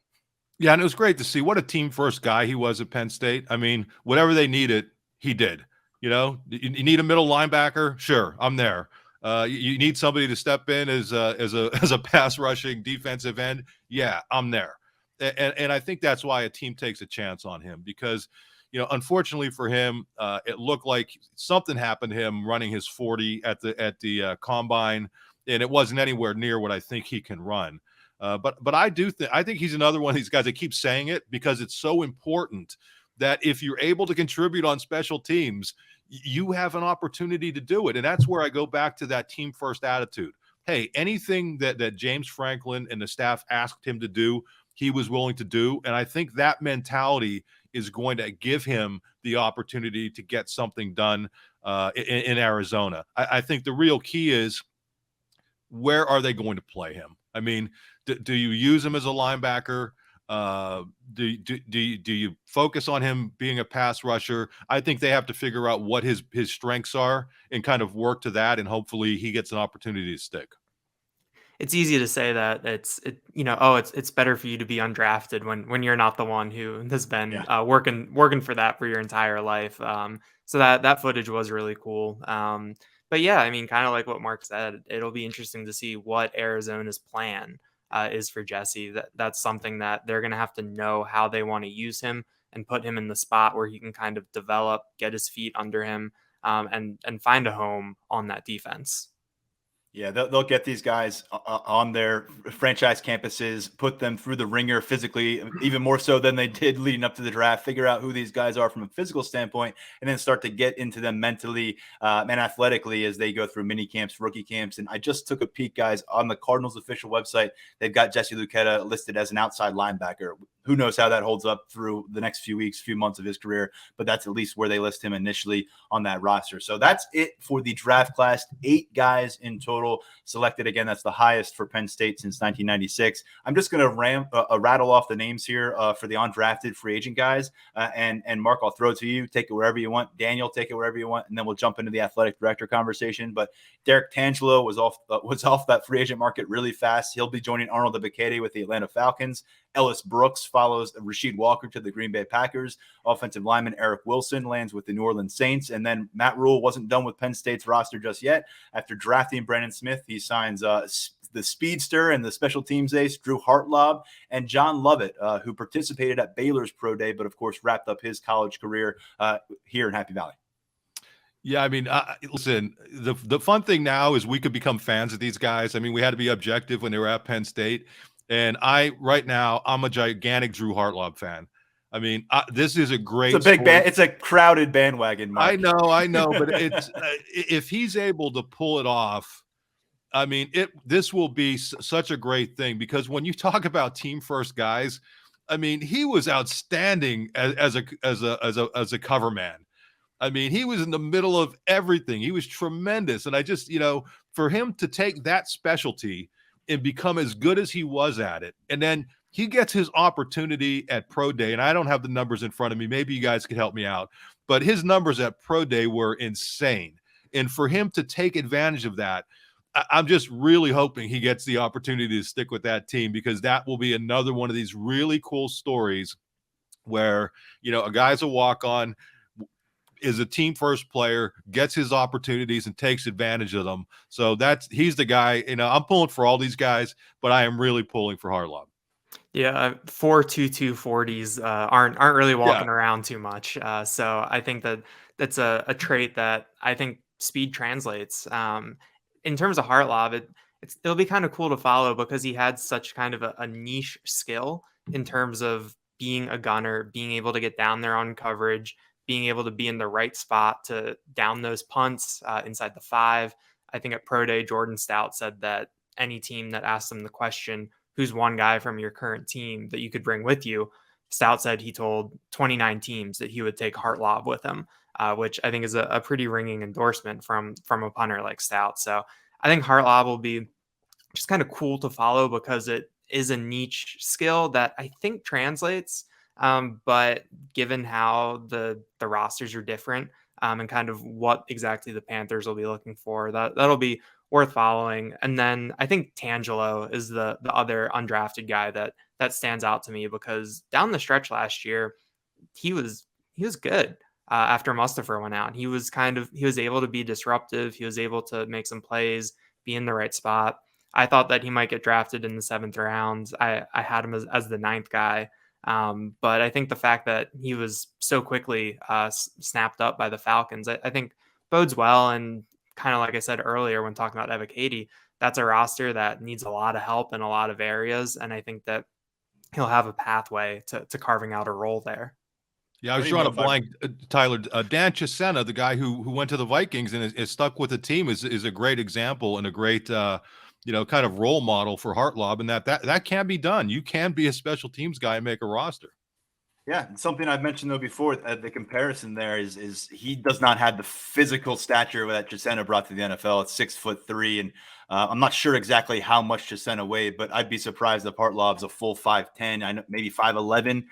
Yeah, and it was great to see what a team-first guy he was at Penn State. I mean, whatever they needed, he did. You need a middle linebacker? Sure, I'm there. You need somebody to step in as a pass rushing defensive end? Yeah, I'm there. And I think that's why a team takes a chance on him because, unfortunately for him, it looked like something happened to him running his 40 at the combine, and it wasn't anywhere near what I think he can run. But I think he's another one of these guys that keep saying it because it's so important that if you're able to contribute on special teams, you have an opportunity to do it. And that's where I go back to that team first attitude. Hey, anything that James Franklin and the staff asked him to do, he was willing to do. And I think that mentality is going to give him the opportunity to get something done in Arizona. I think the real key is, where are they going to play him? I mean, do you use him as a linebacker? Do you focus on him being a pass rusher? I think they have to figure out what his strengths are and kind of work to that, and hopefully he gets an opportunity to stick. It's easy to say that it's better for you to be undrafted when you're not the one who has been working for that for your entire life. So that footage was really cool. But yeah, I mean, kind of like what Mark said, it'll be interesting to see what Arizona's plan is for Jesse. That's something that they're going to have to know how they want to use him and put him in the spot where he can kind of develop, get his feet under him, and find a home on that defense. Yeah, they'll get these guys on their franchise campuses, put them through the ringer physically, even more so than they did leading up to the draft, figure out who these guys are from a physical standpoint, and then start to get into them mentally and athletically as they go through mini camps, rookie camps. And I just took a peek, guys, on the Cardinals official website. They've got Jesse Luketa listed as an outside linebacker. Who knows how that holds up through the next few weeks, few months of his career, but that's at least where they list him initially on that roster. So that's it for the draft class. 8 guys in total selected. Again, that's the highest for Penn State since 1996. I'm just going to rattle off the names here for the undrafted free agent guys. And Mark, I'll throw it to you. Take it wherever you want. Daniel, take it wherever you want. And then we'll jump into the athletic director conversation. But Derek Tangelo was off that free agent market really fast. He'll be joining Arnold Ebiketie with the Atlanta Falcons. Ellis Brooks follows Rasheed Walker to the Green Bay Packers. Offensive lineman Eric Wilson lands with the New Orleans Saints. And then Matt Rule wasn't done with Penn State's roster just yet. After drafting Brennan Smith, he signs the speedster and the special teams ace, Drew Hartlob, and John Lovett, who participated at Baylor's Pro Day, but of course wrapped up his college career here in Happy Valley. Yeah, I mean, listen, the fun thing now is we could become fans of these guys. I mean, we had to be objective when they were at Penn State. And right now, I'm a gigantic Drew Hartlob fan. I mean, this is a great. It's a big band. It's a crowded bandwagon, Mark. I know, but it's if he's able to pull it off, I mean, this will be such a great thing, because when you talk about team first guys, I mean, he was outstanding as a cover man. I mean, he was in the middle of everything. He was tremendous, and I just, for him to take that specialty and become as good as he was at it, and then he gets his opportunity at Pro Day, and I don't have the numbers in front of me. Maybe you guys could help me out, but his numbers at Pro Day were insane. And for him to take advantage of that, I'm just really hoping he gets the opportunity to stick with that team, because that will be another one of these really cool stories where, a guy's a walk-on, is a team first player, gets his opportunities and takes advantage of them. So he's the guy. I'm pulling for all these guys, but I am really pulling for Hartlob. Yeah, 4.22 40s aren't really walking around too much. So I think that's a trait that I think speed translates. In terms of Hartlob, it'll be kind of cool to follow, because he had such kind of a niche skill in terms of being a gunner, being able to get down there on coverage, being able to be in the right spot to down those punts inside the 5. I think at Pro Day, Jordan Stout said that any team that asked him the question, who's one guy from your current team that you could bring with you, Stout said he told 29 teams that he would take Hartlob with him, which I think is a pretty ringing endorsement from a punter like Stout. So I think Hartlob will be just kind of cool to follow, because it is a niche skill that I think translates. But given how the rosters are different, and kind of what exactly the Panthers will be looking for, that'll be worth following. And then I think Tangelo is the other undrafted guy that stands out to me, because down the stretch last year, he was good. After Mustafa went out, he was able to be disruptive. He was able to make some plays, be in the right spot. I thought that he might get drafted in the 7th round. I had him as the 9th guy. But I think the fact that he was so quickly snapped up by the Falcons, I think bodes well. And kind of like I said earlier when talking about Ebiketie, that's a roster that needs a lot of help in a lot of areas. And I think that he'll have a pathway to carving out a role there. Yeah, I was drawing a blank, Tyler. Dan Chisena, the guy who went to the Vikings and is stuck with the team, is a great example and a great kind of role model for Hartlob, and that can be done. You can be a special teams guy and make a roster. Yeah, something I've mentioned though before, the comparison there is he does not have the physical stature that Chisena brought to the NFL. It's 6'3", and I'm not sure exactly how much Chisena weighed, but I'd be surprised if Hartlob's a full 5'10", I know maybe 5'11".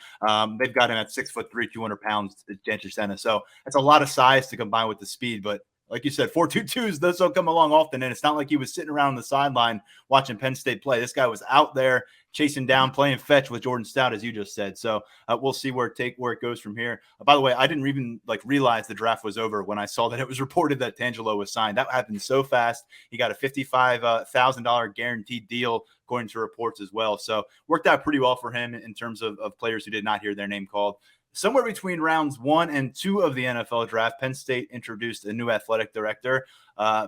They've got him at 6'3", 200 pounds, Dan Chisena. So that's a lot of size to combine with the speed, but like you said, 4.22s, those don't come along often. And it's not like he was sitting around on the sideline watching Penn State play. This guy was out there chasing down, playing fetch with Jordan Stout, as you just said. So we'll see where it goes from here. By the way, I didn't even realize the draft was over when I saw that it was reported that Tangelo was signed. That happened so fast. He got a $55,000 guaranteed deal, according to reports as well. So worked out pretty well for him in terms of players who did not hear their name called. Somewhere between rounds 1 and 2 of the NFL draft, Penn State introduced a new athletic director.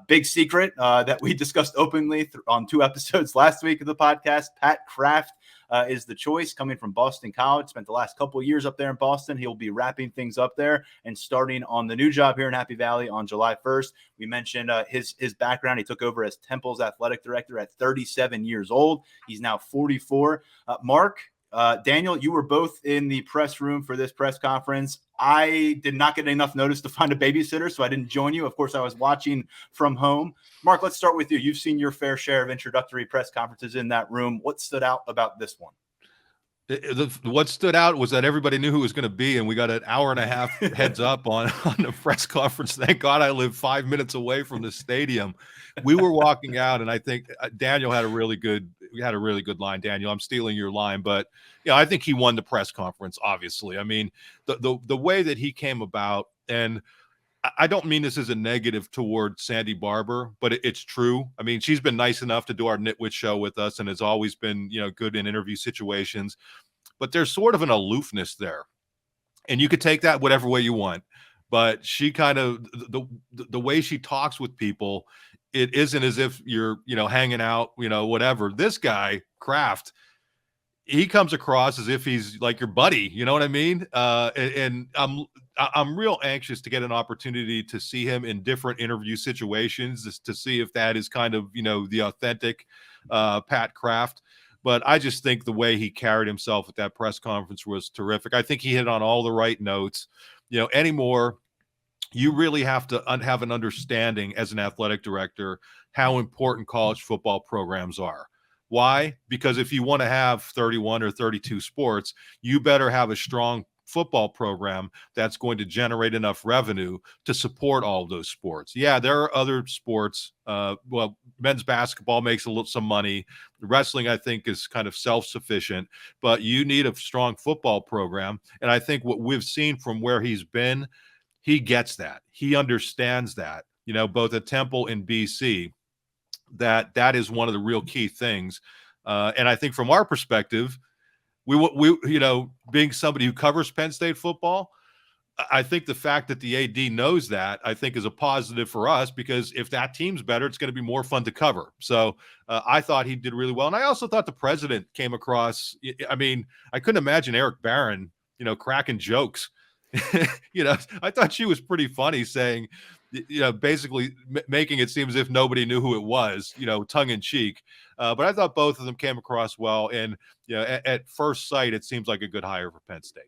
Big secret that we discussed openly on 2 episodes last week of the podcast. Pat Kraft is the choice, coming from Boston College. Spent the last couple of years up there in Boston. He'll be wrapping things up there and starting on the new job here in Happy Valley on July 1st. We mentioned his background. He took over as Temple's athletic director at 37 years old. He's now 44. Mark, Daniel, you were both in the press room for this press conference. I did not get enough notice to find a babysitter, so I didn't join you. Of course, I was watching from home. Mark, let's start with you. You've seen your fair share of introductory press conferences in that room. What stood out about this one? What stood out was that everybody knew who it was going to be, and we got an hour and a half heads up on the press conference. Thank God I live 5 minutes away from the stadium. We were walking out, and I think Daniel had a really good line. Daniel, I'm stealing your line, but I think he won the press conference. Obviously, I mean the way that he came about, and I don't mean this as a negative toward Sandy Barber, but it's true. I mean, she's been nice enough to do our Nitwit show with us and has always been, good in interview situations, but there's sort of an aloofness there, and you could take that whatever way you want, but she kind of, the way she talks with people, it isn't as if you're, hanging out, whatever. This guy, Kraft, he comes across as if he's like your buddy, you know what I mean? And I'm real anxious to get an opportunity to see him in different interview situations, just to see if that is kind of, the authentic Pat Kraft. But I just think the way he carried himself at that press conference was terrific. I think he hit on all the right notes. Anymore, you really have to have an understanding as an athletic director how important college football programs are. Why? Because if you want to have 31 or 32 sports, you better have a strong football program that's going to generate enough revenue to support all of those sports. Yeah, there are other sports. Men's basketball makes some money. Wrestling, I think, is kind of self-sufficient, but you need a strong football program. And I think what we've seen from where he's been, he gets that. He understands that, both at Temple and BC, that is one of the real key things. And I think from our perspective, we being somebody who covers Penn State football, I think the fact that the AD knows that, I think, is a positive for us, because if that team's better, it's going to be more fun to cover. So I thought he did really well. And I also thought the president came across, I mean, I couldn't imagine Eric Barron, cracking jokes. I thought she was pretty funny, saying, basically making it seem as if nobody knew who it was, tongue in cheek. But I thought both of them came across well. And, at first sight, it seems like a good hire for Penn State.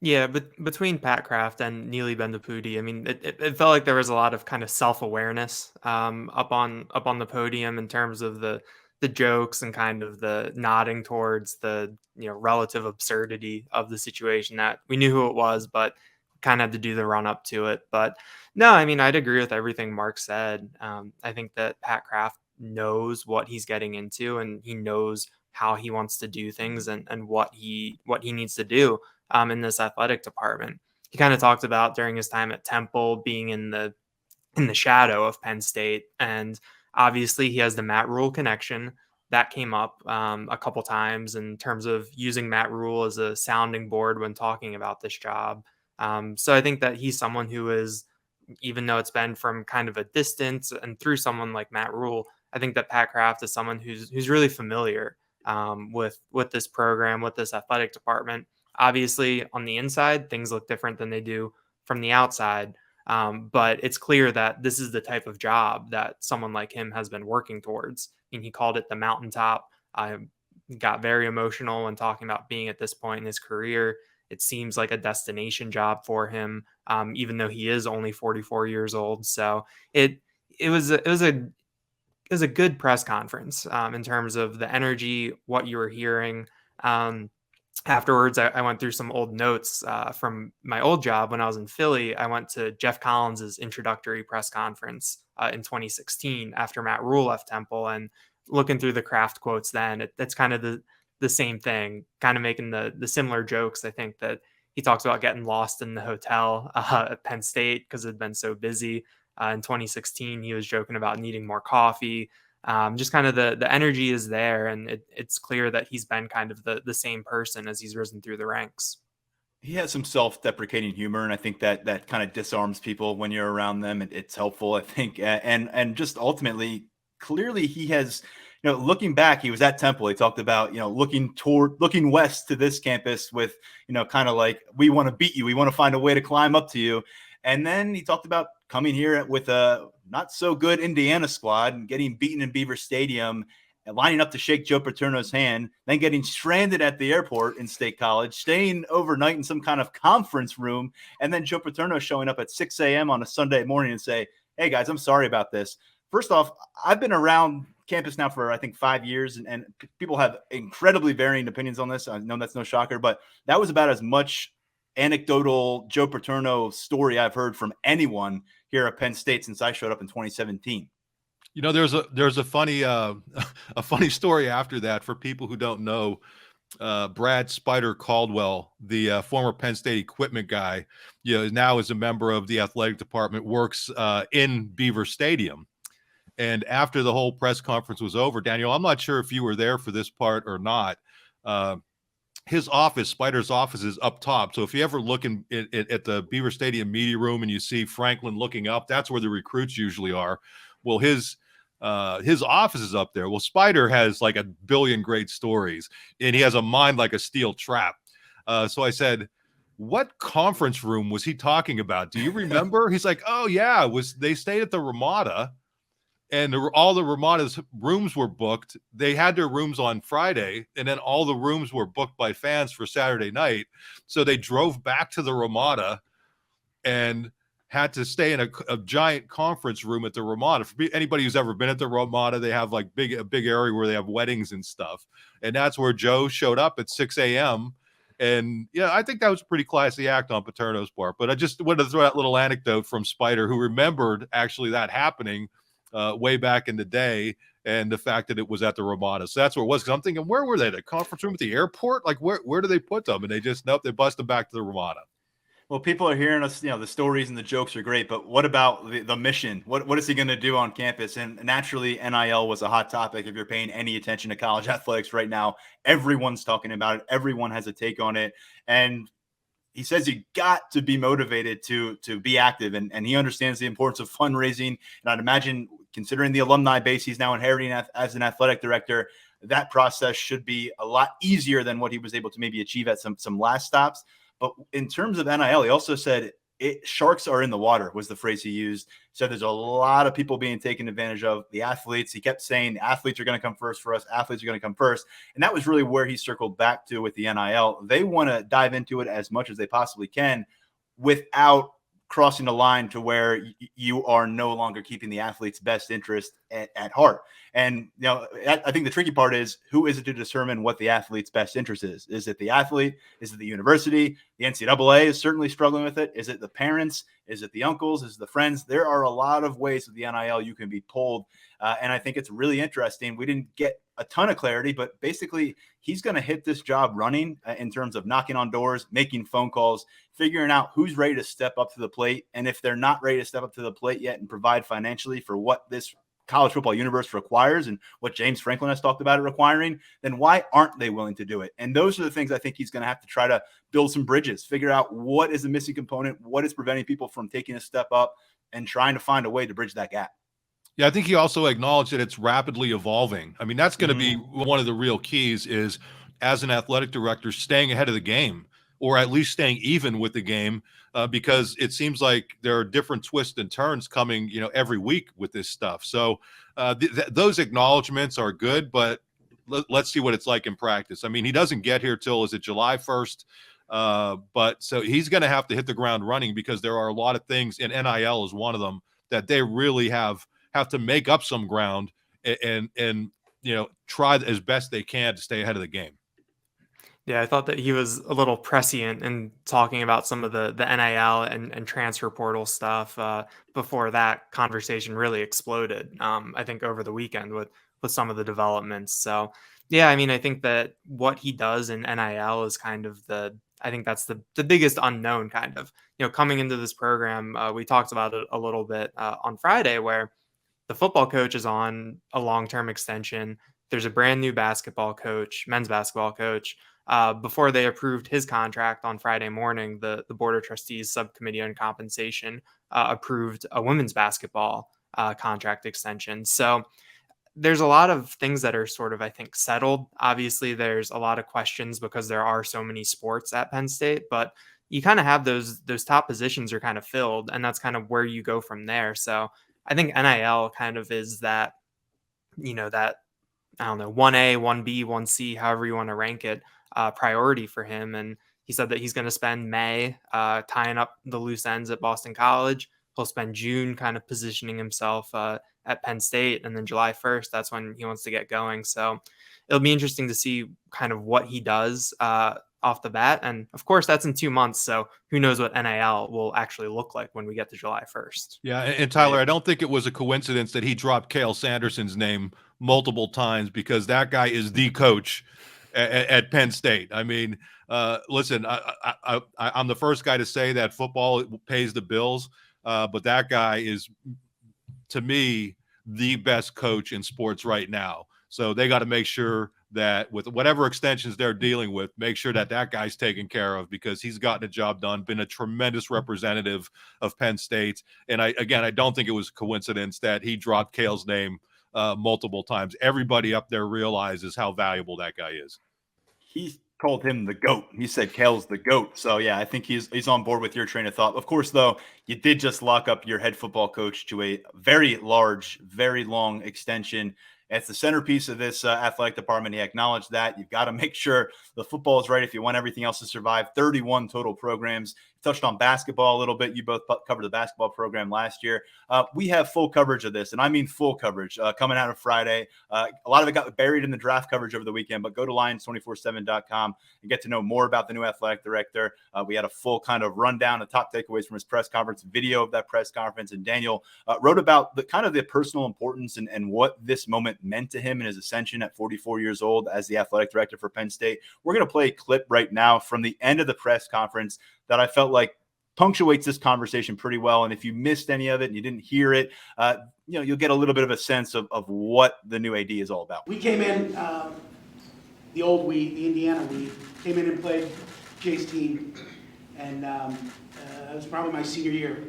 Yeah, but between Pat Kraft and Neely Bendapudi, I mean, it felt like there was a lot of kind of self-awareness up on the podium in terms of the jokes and kind of the nodding towards the relative absurdity of the situation, that we knew who it was, but kind of had to do the run up to it. But no, I mean, I'd agree with everything Mark said. I think that Pat Kraft knows what he's getting into, and he knows how he wants to do things and what he needs to do in this athletic department. He kind of talked about during his time at Temple being in the shadow of Penn State, and obviously he has the Matt Rule connection that came up a couple times in terms of using Matt Rule as a sounding board when talking about this job. So I think that he's someone who is, even though it's been from kind of a distance and through someone like Matt Rule, I think that Pat Kraft is someone who's really familiar with this program, with this athletic department. Obviously, on the inside, things look different than they do from the outside. But it's clear that this is the type of job that someone like him has been working towards. I mean, he called it the mountaintop. I got very emotional when talking about being at this point in his career. It seems like a destination job for him, even though he is only 44 years old. So it was a good press conference in terms of the energy, what you were hearing. Afterwards, I went through some old notes from my old job when I was in Philly. I went to Jeff Collins's introductory press conference in 2016 after Matt Rule left Temple, and looking through the Kraft quotes then, that's kind of the same thing, kind of making the similar jokes. I think that he talks about getting lost in the hotel at Penn State because it had been so busy. In 2016, he was joking about needing more coffee. Just kind of the energy is there, and it's clear that he's been kind of the same person as he's risen through the ranks. He has some self-deprecating humor, and I think that kind of disarms people when you're around them. It's helpful, I think, and just ultimately, clearly, he has. Looking back, he was at Temple. He talked about looking west to this campus with kind of like, we want to beat you, we want to find a way to climb up to you, and then he talked about coming here with a not so good Indiana squad and getting beaten in Beaver Stadium, lining up to shake Joe Paterno's hand, then getting stranded at the airport in State College, staying overnight in some kind of conference room, and then Joe Paterno showing up at 6 a.m. on a Sunday morning and say, hey, guys, I'm sorry about this. First off, I've been around campus now for, I think, 5 years, and people have incredibly varying opinions on this. I know that's no shocker, but that was about as much anecdotal Joe Paterno story I've heard from anyone here at Penn State since I showed up in 2017. There's a funny a funny story after that for people who don't know. Brad Spider Caldwell, the former Penn State equipment guy, now is a member of the athletic department, works in Beaver Stadium. And after the whole press conference was over, Daniel, I'm not sure if you were there for this part or not. His office, Spider's office, is up top. So if you ever look at the Beaver Stadium media room and you see Franklin looking up, that's where the recruits usually are. Well, his office is up there. Well, Spider has like a billion great stories, and he has a mind like a steel trap. So I said, what conference room was he talking about? Do you remember? He's like, oh yeah, they stayed at the Ramada, and all the Ramada's rooms were booked. They had their rooms on Friday, and then all the rooms were booked by fans for Saturday night. So they drove back to the Ramada and had to stay in a giant conference room at the Ramada. For anybody who's ever been at the Ramada, they have like a big area where they have weddings and stuff. And that's where Joe showed up at 6 a.m. And yeah, I think that was a pretty classy act on Paterno's part. But I just wanted to throw that little anecdote from Spider, who remembered actually that happening way back in the day, and the fact that it was at the Ramada. So that's where it was. Because I'm thinking, where were they? The conference room at the airport? Like, where do they put them? And they just, nope, they bust them back to the Ramada. Well, people are hearing us, the stories and the jokes are great, but what about the mission? What is he going to do on campus? And naturally, NIL was a hot topic. If you're paying any attention to college athletics right now, everyone's talking about it. Everyone has a take on it. And he says you got to be motivated to be active, and he understands the importance of fundraising. And I'd imagine, considering the alumni base he's now inheriting as an athletic director, that process should be a lot easier than what he was able to maybe achieve at some last stops. But in terms of NIL, he also said sharks are in the water was the phrase he used. So there's a lot of people being taken advantage of. The athletes, he kept saying, the athletes are going to come first for us. Athletes are going to come first. And that was really where he circled back to with the NIL. They want to dive into it as much as they possibly can without crossing the line to where you are no longer keeping the athlete's best interest at heart. And, I think the tricky part is, who is it to determine what the athlete's best interest is? Is it the athlete? Is it the university? The NCAA is certainly struggling with it. Is it the parents? Is it the uncles? Is it the friends? There are a lot of ways with the NIL you can be pulled. And I think it's really interesting. We didn't get a ton of clarity, but basically he's going to hit this job running in terms of knocking on doors, making phone calls, figuring out who's ready to step up to the plate. And if they're not ready to step up to the plate yet and provide financially for what this college football universe requires and what James Franklin has talked about it requiring, then why aren't they willing to do it? And those are the things I think he's going to have to try to build some bridges, figure out what is the missing component, what is preventing people from taking a step up, and trying to find a way to bridge that gap. Yeah, I think he also acknowledged that it's rapidly evolving. I mean, that's going to be one of the real keys is, as an athletic director, staying ahead of the game, or at least staying even with the game, because it seems like there are different twists and turns coming, every week with this stuff. So those acknowledgments are good, but let's see what it's like in practice. I mean, he doesn't get here till, is it July 1st? But so he's going to have to hit the ground running, because there are a lot of things, and NIL is one of them, that they really have to make up some ground and try as best they can to stay ahead of the game. Yeah, I thought that he was a little prescient in talking about some of the NIL and transfer portal stuff before that conversation really exploded. I think over the weekend with some of the developments. So Yeah, I mean, I think that what he does in NIL is kind of I think that's the biggest unknown kind of, coming into this program. We talked about it a little bit on Friday, where the football coach is on a long-term extension. There's a brand new basketball coach, men's basketball coach. Before they approved his contract on Friday morning, the Board of Trustees Subcommittee on Compensation approved a women's basketball contract extension. So there's a lot of things that are sort of, I think, settled. Obviously, there's a lot of questions because there are so many sports at Penn State, but you kind of have those top positions are kind of filled, and that's kind of where you go from there. So I think NIL kind of is that, that, I don't know, 1A, 1B, 1C, however you want to rank it, priority for him. And he said that he's going to spend May tying up the loose ends at Boston College. He'll spend June kind of positioning himself at Penn State. And then July 1st, that's when he wants to get going. So it'll be interesting to see kind of what he does off the bat. And of course, that's in 2 months. So who knows what NIL will actually look like when we get to July 1st. Yeah, and Tyler, I don't think it was a coincidence that he dropped Cale Sanderson's name multiple times, because that guy is the coach at Penn State. I mean, listen, I'm the first guy to say that football pays the bills, but that guy is, to me, the best coach in sports right now. So they got to make sure that with whatever extensions they're dealing with, make sure that that guy's taken care of, because he's gotten a job done, been a tremendous representative of Penn State. And I don't think it was a coincidence that he dropped Cale's name multiple times. Everybody up there realizes how valuable that guy is. He called him the GOAT. He said Cale's the GOAT. So, yeah, I think he's on board with your train of thought. Of course, though, you did just lock up your head football coach to a very large, very long extension. It's the centerpiece of this athletic department. He acknowledged that. You've got to make sure the football is right if you want everything else to survive. 31 total programs. Touched on basketball a little bit. You both covered the basketball program last year. We have full coverage of this, and I mean full coverage coming out of Friday. A lot of it got buried in the draft coverage over the weekend, but go to Lions247.com and get to know more about the new athletic director. We had a full kind of rundown of top takeaways from his press conference, video of that press conference, and Daniel wrote about the kind of the personal importance and what this moment meant to him in his ascension at 44 years old as the athletic director for Penn State. We're going to play a clip right now from the end of the press conference that I felt like punctuates this conversation pretty well. And if you missed any of it and you didn't hear it, you'll get a little bit of a sense of what the new AD is all about. We came in, the Indiana we came in and played Jay's team, and it was probably my senior year.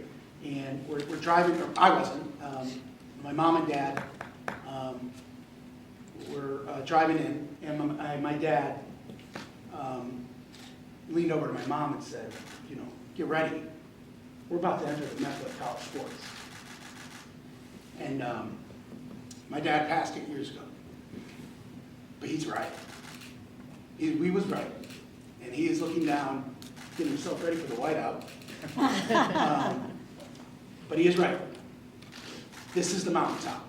And we're driving, or I wasn't, my mom and dad were driving in, and my dad leaned over to my mom and said, get ready. We're about to enter the mecca of college sports. And my dad passed 8 years ago. But he's right. We was right. And he is looking down, getting himself ready for the whiteout. But he is right. This is the mountaintop.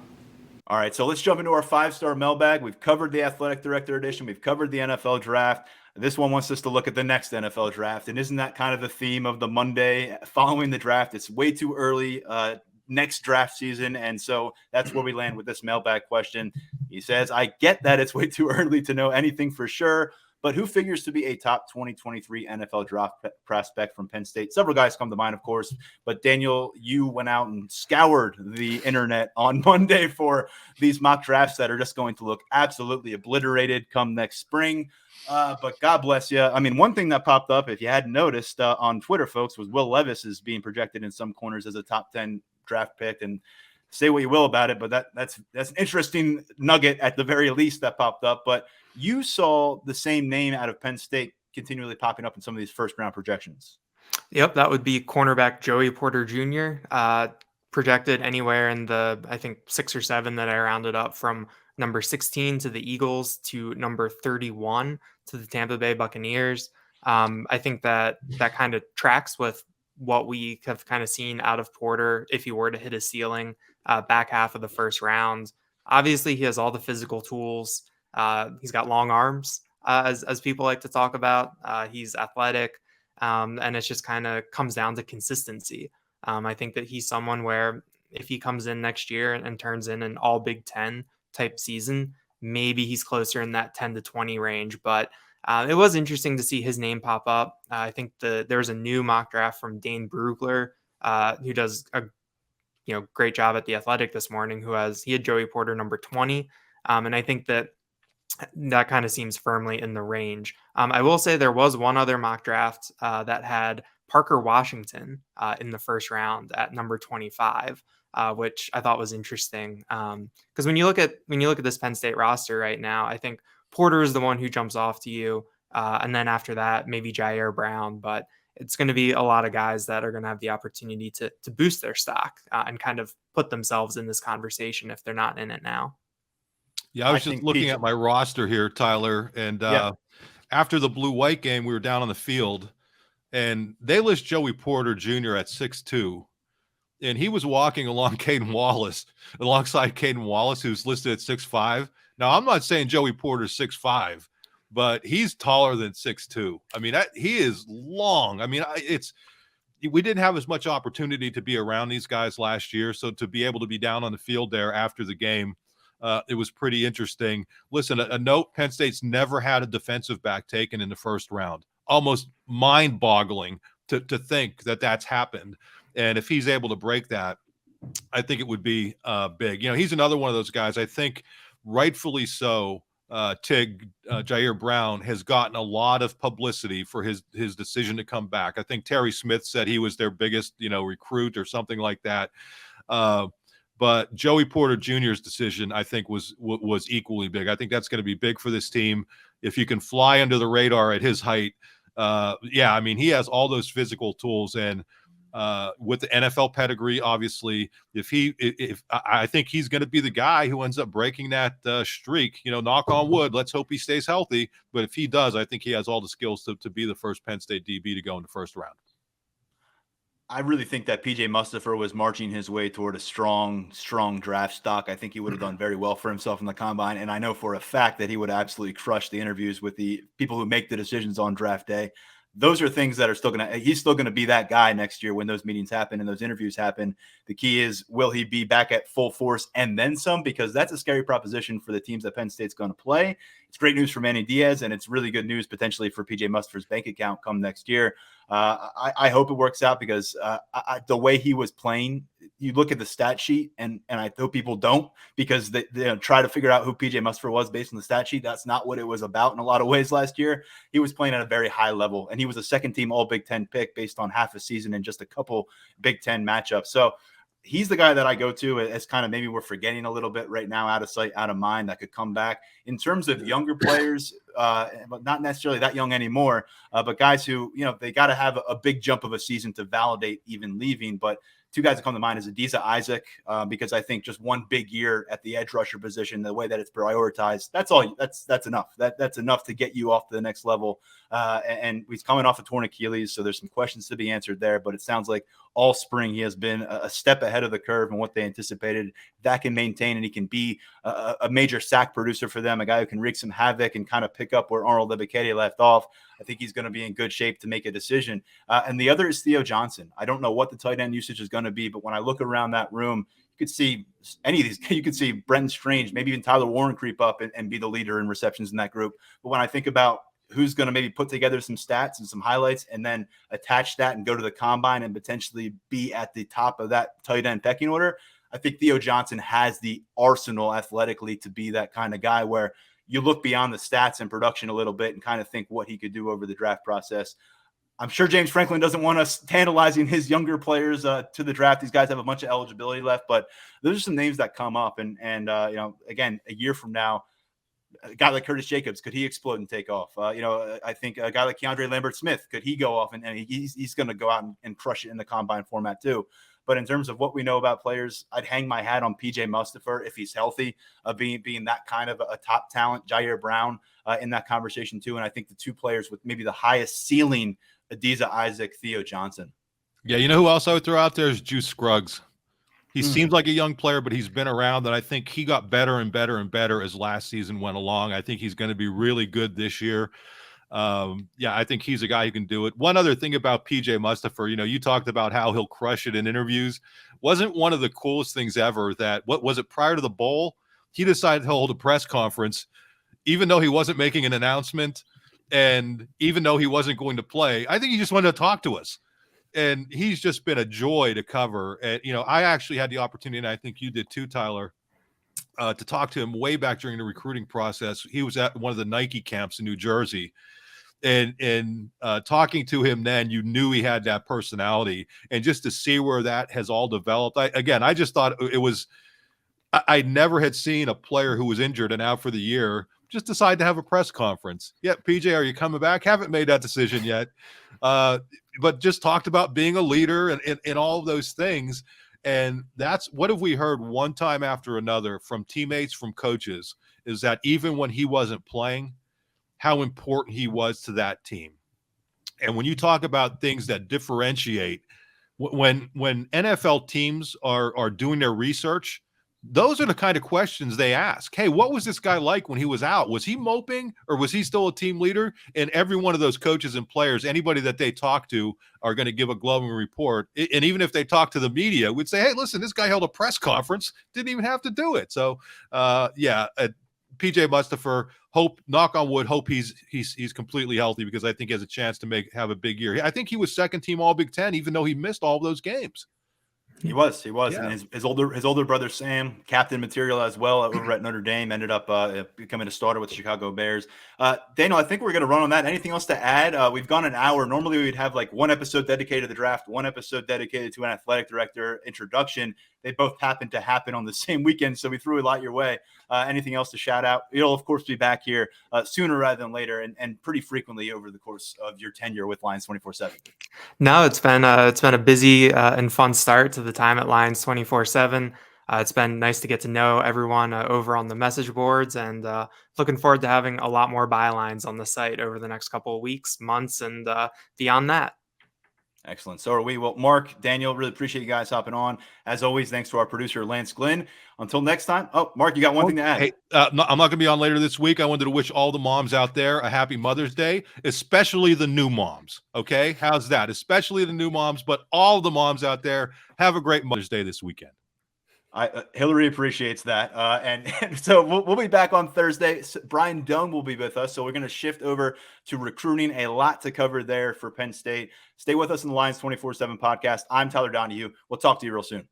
All right, so let's jump into our 5-star mailbag. We've covered the athletic director edition. We've covered the NFL draft. This one wants us to look at the next NFL draft. And isn't that kind of the theme of the Monday following the draft? It's way too early next draft season. And so that's where we land with this mailbag question. He says, I get that it's way too early to know anything for sure, but who figures to be a top 2023 NFL draft prospect from Penn State? Several guys come to mind, of course, but Daniel, you went out and scoured the internet on Monday for these mock drafts that are just going to look absolutely obliterated come next spring. But God bless you. I mean, one thing that popped up, if you hadn't noticed on Twitter, folks, was Will Levis is being projected in some corners as a top 10 draft pick. And say what you will about it, but that's an interesting nugget at the very least that popped up. But you saw the same name out of Penn State continually popping up in some of these first round projections. Yep, that would be cornerback Joey Porter Jr., projected anywhere in the, I think, 6 or 7 that I rounded up, from number 16 to the Eagles to number 31 to the Tampa Bay Buccaneers. I think that kind of tracks with what we have kind of seen out of Porter if he were to hit a ceiling back half of the first round. Obviously, he has all the physical tools. He's got long arms, as people like to talk about. He's athletic, and it just kind of comes down to consistency. I think that he's someone where if he comes in next year and turns in an all Big Ten type season, maybe he's closer in that 10 to 20 range. But it was interesting to see his name pop up. I think there's a new mock draft from Dane Brugler, who does a great job at The Athletic this morning, he had Joey Porter number 20. And I think that kind of seems firmly in the range. I will say there was one other mock draft that had Parker Washington in the first round at number 25, which I thought was interesting. Because when you look at this Penn State roster right now, I think Porter is the one who jumps off to you, and then after that, maybe Jair Brown. But it's going to be a lot of guys that are going to have the opportunity to boost their stock and kind of put themselves in this conversation if they're not in it now. Yeah, I was just looking at my roster here, Tyler, and after the blue-white game, we were down on the field, and they list Joey Porter Jr. at 6'2", and he was walking alongside Caden Wallace, who's listed at 6'5". Now, I'm not saying Joey Porter's 6'5", but he's taller than 6'2". I mean, he is long. I mean, we didn't have as much opportunity to be around these guys last year, so to be able to be down on the field there after the game, it was pretty interesting. Listen, a note, Penn State's never had a defensive back taken in the first round. Almost mind-boggling to think that that's happened. And if he's able to break that, I think it would be big. He's another one of those guys, I think rightfully so, Jair Brown has gotten a lot of publicity for his decision to come back. I think Terry Smith said he was their biggest, recruit or something like that. But Joey Porter Jr.'s decision, I think, was equally big. I think that's going to be big for this team. If you can fly under the radar at his height, I mean, he has all those physical tools. And with the NFL pedigree, obviously, I think he's going to be the guy who ends up breaking that streak. Knock on wood. Let's hope he stays healthy. But if he does, I think he has all the skills to be the first Penn State DB to go in the first round. I really think that PJ Mustipher was marching his way toward a strong draft stock. I think he would have done very well for himself in the combine. And I know for a fact that he would absolutely crush the interviews with the people who make the decisions on draft day. Those are things that are he's still going to be that guy next year when those meetings happen and those interviews happen. The key is, will he be back at full force and then some? Because that's a scary proposition for the teams that Penn State's going to play. It's great news for Manny Diaz, and it's really good news potentially for PJ Mustipher's bank account come next year. I hope it works out because the way he was playing, you look at the stat sheet, and I hope people don't, because they try to figure out who PJ Mustipher was based on the stat sheet. That's not what it was about in a lot of ways last year. He was playing at a very high level, and he was a second-team All-Big Ten pick based on half a season and just a couple Big Ten matchups. So he's the guy that I go to as kind of maybe we're forgetting a little bit right now, out of sight, out of mind, that could come back. In terms of younger players, but not necessarily that young anymore, but guys who, they got to have a big jump of a season to validate even leaving. But two guys that come to mind is Adisa Isaac, because I think just one big year at the edge rusher position, the way that it's prioritized, that's enough. That's enough to get you off to the next level. And he's coming off a torn Achilles, so there's some questions to be answered there. But it sounds like all spring he has been a step ahead of the curve and what they anticipated. That can maintain, and he can be a major sack producer for them, a guy who can wreak some havoc and kind of pick up where Arnold Ebiketie left off. I think he's going to be in good shape to make a decision. And the other is Theo Johnson. I don't know what the tight end usage is going to be, but when I look around that room, you could see any of these. You could see Brenton Strange, maybe even Tyler Warren creep up and be the leader in receptions in that group. But when I think about who's going to maybe put together some stats and some highlights and then attach that and go to the combine and potentially be at the top of that tight end pecking order, I think Theo Johnson has the arsenal athletically to be that kind of guy where you look beyond the stats and production a little bit and kind of think what he could do over the draft process. I'm sure James Franklin doesn't want us tantalizing his younger players to the draft. These guys have a bunch of eligibility left, but those are some names that come up. And again, a year from now, a guy like Curtis Jacobs, could he explode and take off? I think a guy like Keandre Lambert-Smith, could he go off and he's going to go out and crush it in the combine format too. But in terms of what we know about players, I'd hang my hat on PJ Mustipher if he's healthy, being that kind of a top talent. Jair Brown in that conversation too. And I think the two players with maybe the highest ceiling, Adisa Isaac, Theo Johnson. Yeah, you know who else I would throw out there is Juice Scruggs. He seems like a young player, but he's been around, and I think he got better and better and better as last season went along. I think he's going to be really good this year. I think he's a guy who can do it. One other thing about PJ Mustipher, you talked about how he'll crush it in interviews. Wasn't one of the coolest things ever that, what was it, prior to the bowl, he decided to hold a press conference, even though he wasn't making an announcement and even though he wasn't going to play. I think he just wanted to talk to us. And he's just been a joy to cover. And, I actually had the opportunity, and I think you did too, Tyler, to talk to him way back during the recruiting process. He was at one of the Nike camps in New Jersey. And talking to him then, you knew he had that personality. And just to see where that has all developed, I just thought it was – I never had seen a player who was injured and out for the year just decide to have a press conference. Yeah, PJ, are you coming back? Haven't made that decision yet. But just talked about being a leader and all of those things. And that's what have we heard one time after another from teammates, from coaches, is that even when he wasn't playing, how important he was to that team. And when you talk about things that differentiate, when NFL teams are doing their research, those are the kind of questions they ask. Hey, what was this guy like when he was out? Was he moping or was he still a team leader? And every one of those coaches and players, anybody that they talk to, are going to give a glowing report. And even if they talk to the media, would say, hey, listen, this guy held a press conference, didn't even have to do it. So, PJ Mustipher, knock on wood, hope he's completely healthy, because I think he has a chance to have a big year. I think he was second team All Big Ten, even though he missed all of those games. He was, Yeah. and his older brother Sam, captain material as well over at Notre Dame, ended up becoming a starter with the Chicago Bears. Daniel, I think we're going to run on that. Anything else to add? We've gone an hour. Normally we'd have like one episode dedicated to the draft, one episode dedicated to an athletic director introduction. They both happened to happen on the same weekend, so we threw a lot your way. Anything else to shout out? You'll, of course, be back here sooner rather than later, and pretty frequently over the course of your tenure with Lions247. No, it's been a busy and fun start to the time at Lions247. It's been nice to get to know everyone over on the message boards, and looking forward to having a lot more bylines on the site over the next couple of weeks, months, and beyond that. Excellent. So are we. Well, Mark, Daniel, really appreciate you guys hopping on. As always, thanks to our producer, Lance Glynn. Until next time. Oh, Mark, you got one thing to add. Hey, I'm not going to be on later this week. I wanted to wish all the moms out there a happy Mother's Day, especially the new moms. Okay? How's that? Especially the new moms, but all the moms out there, have a great Mother's Day this weekend. Hillary appreciates that. And so we'll be back on Thursday. Brian Doan will be with us. So we're going to shift over to recruiting. A lot to cover there for Penn State. Stay with us in the Lions247 podcast. I'm Tyler Donohue. We'll talk to you real soon.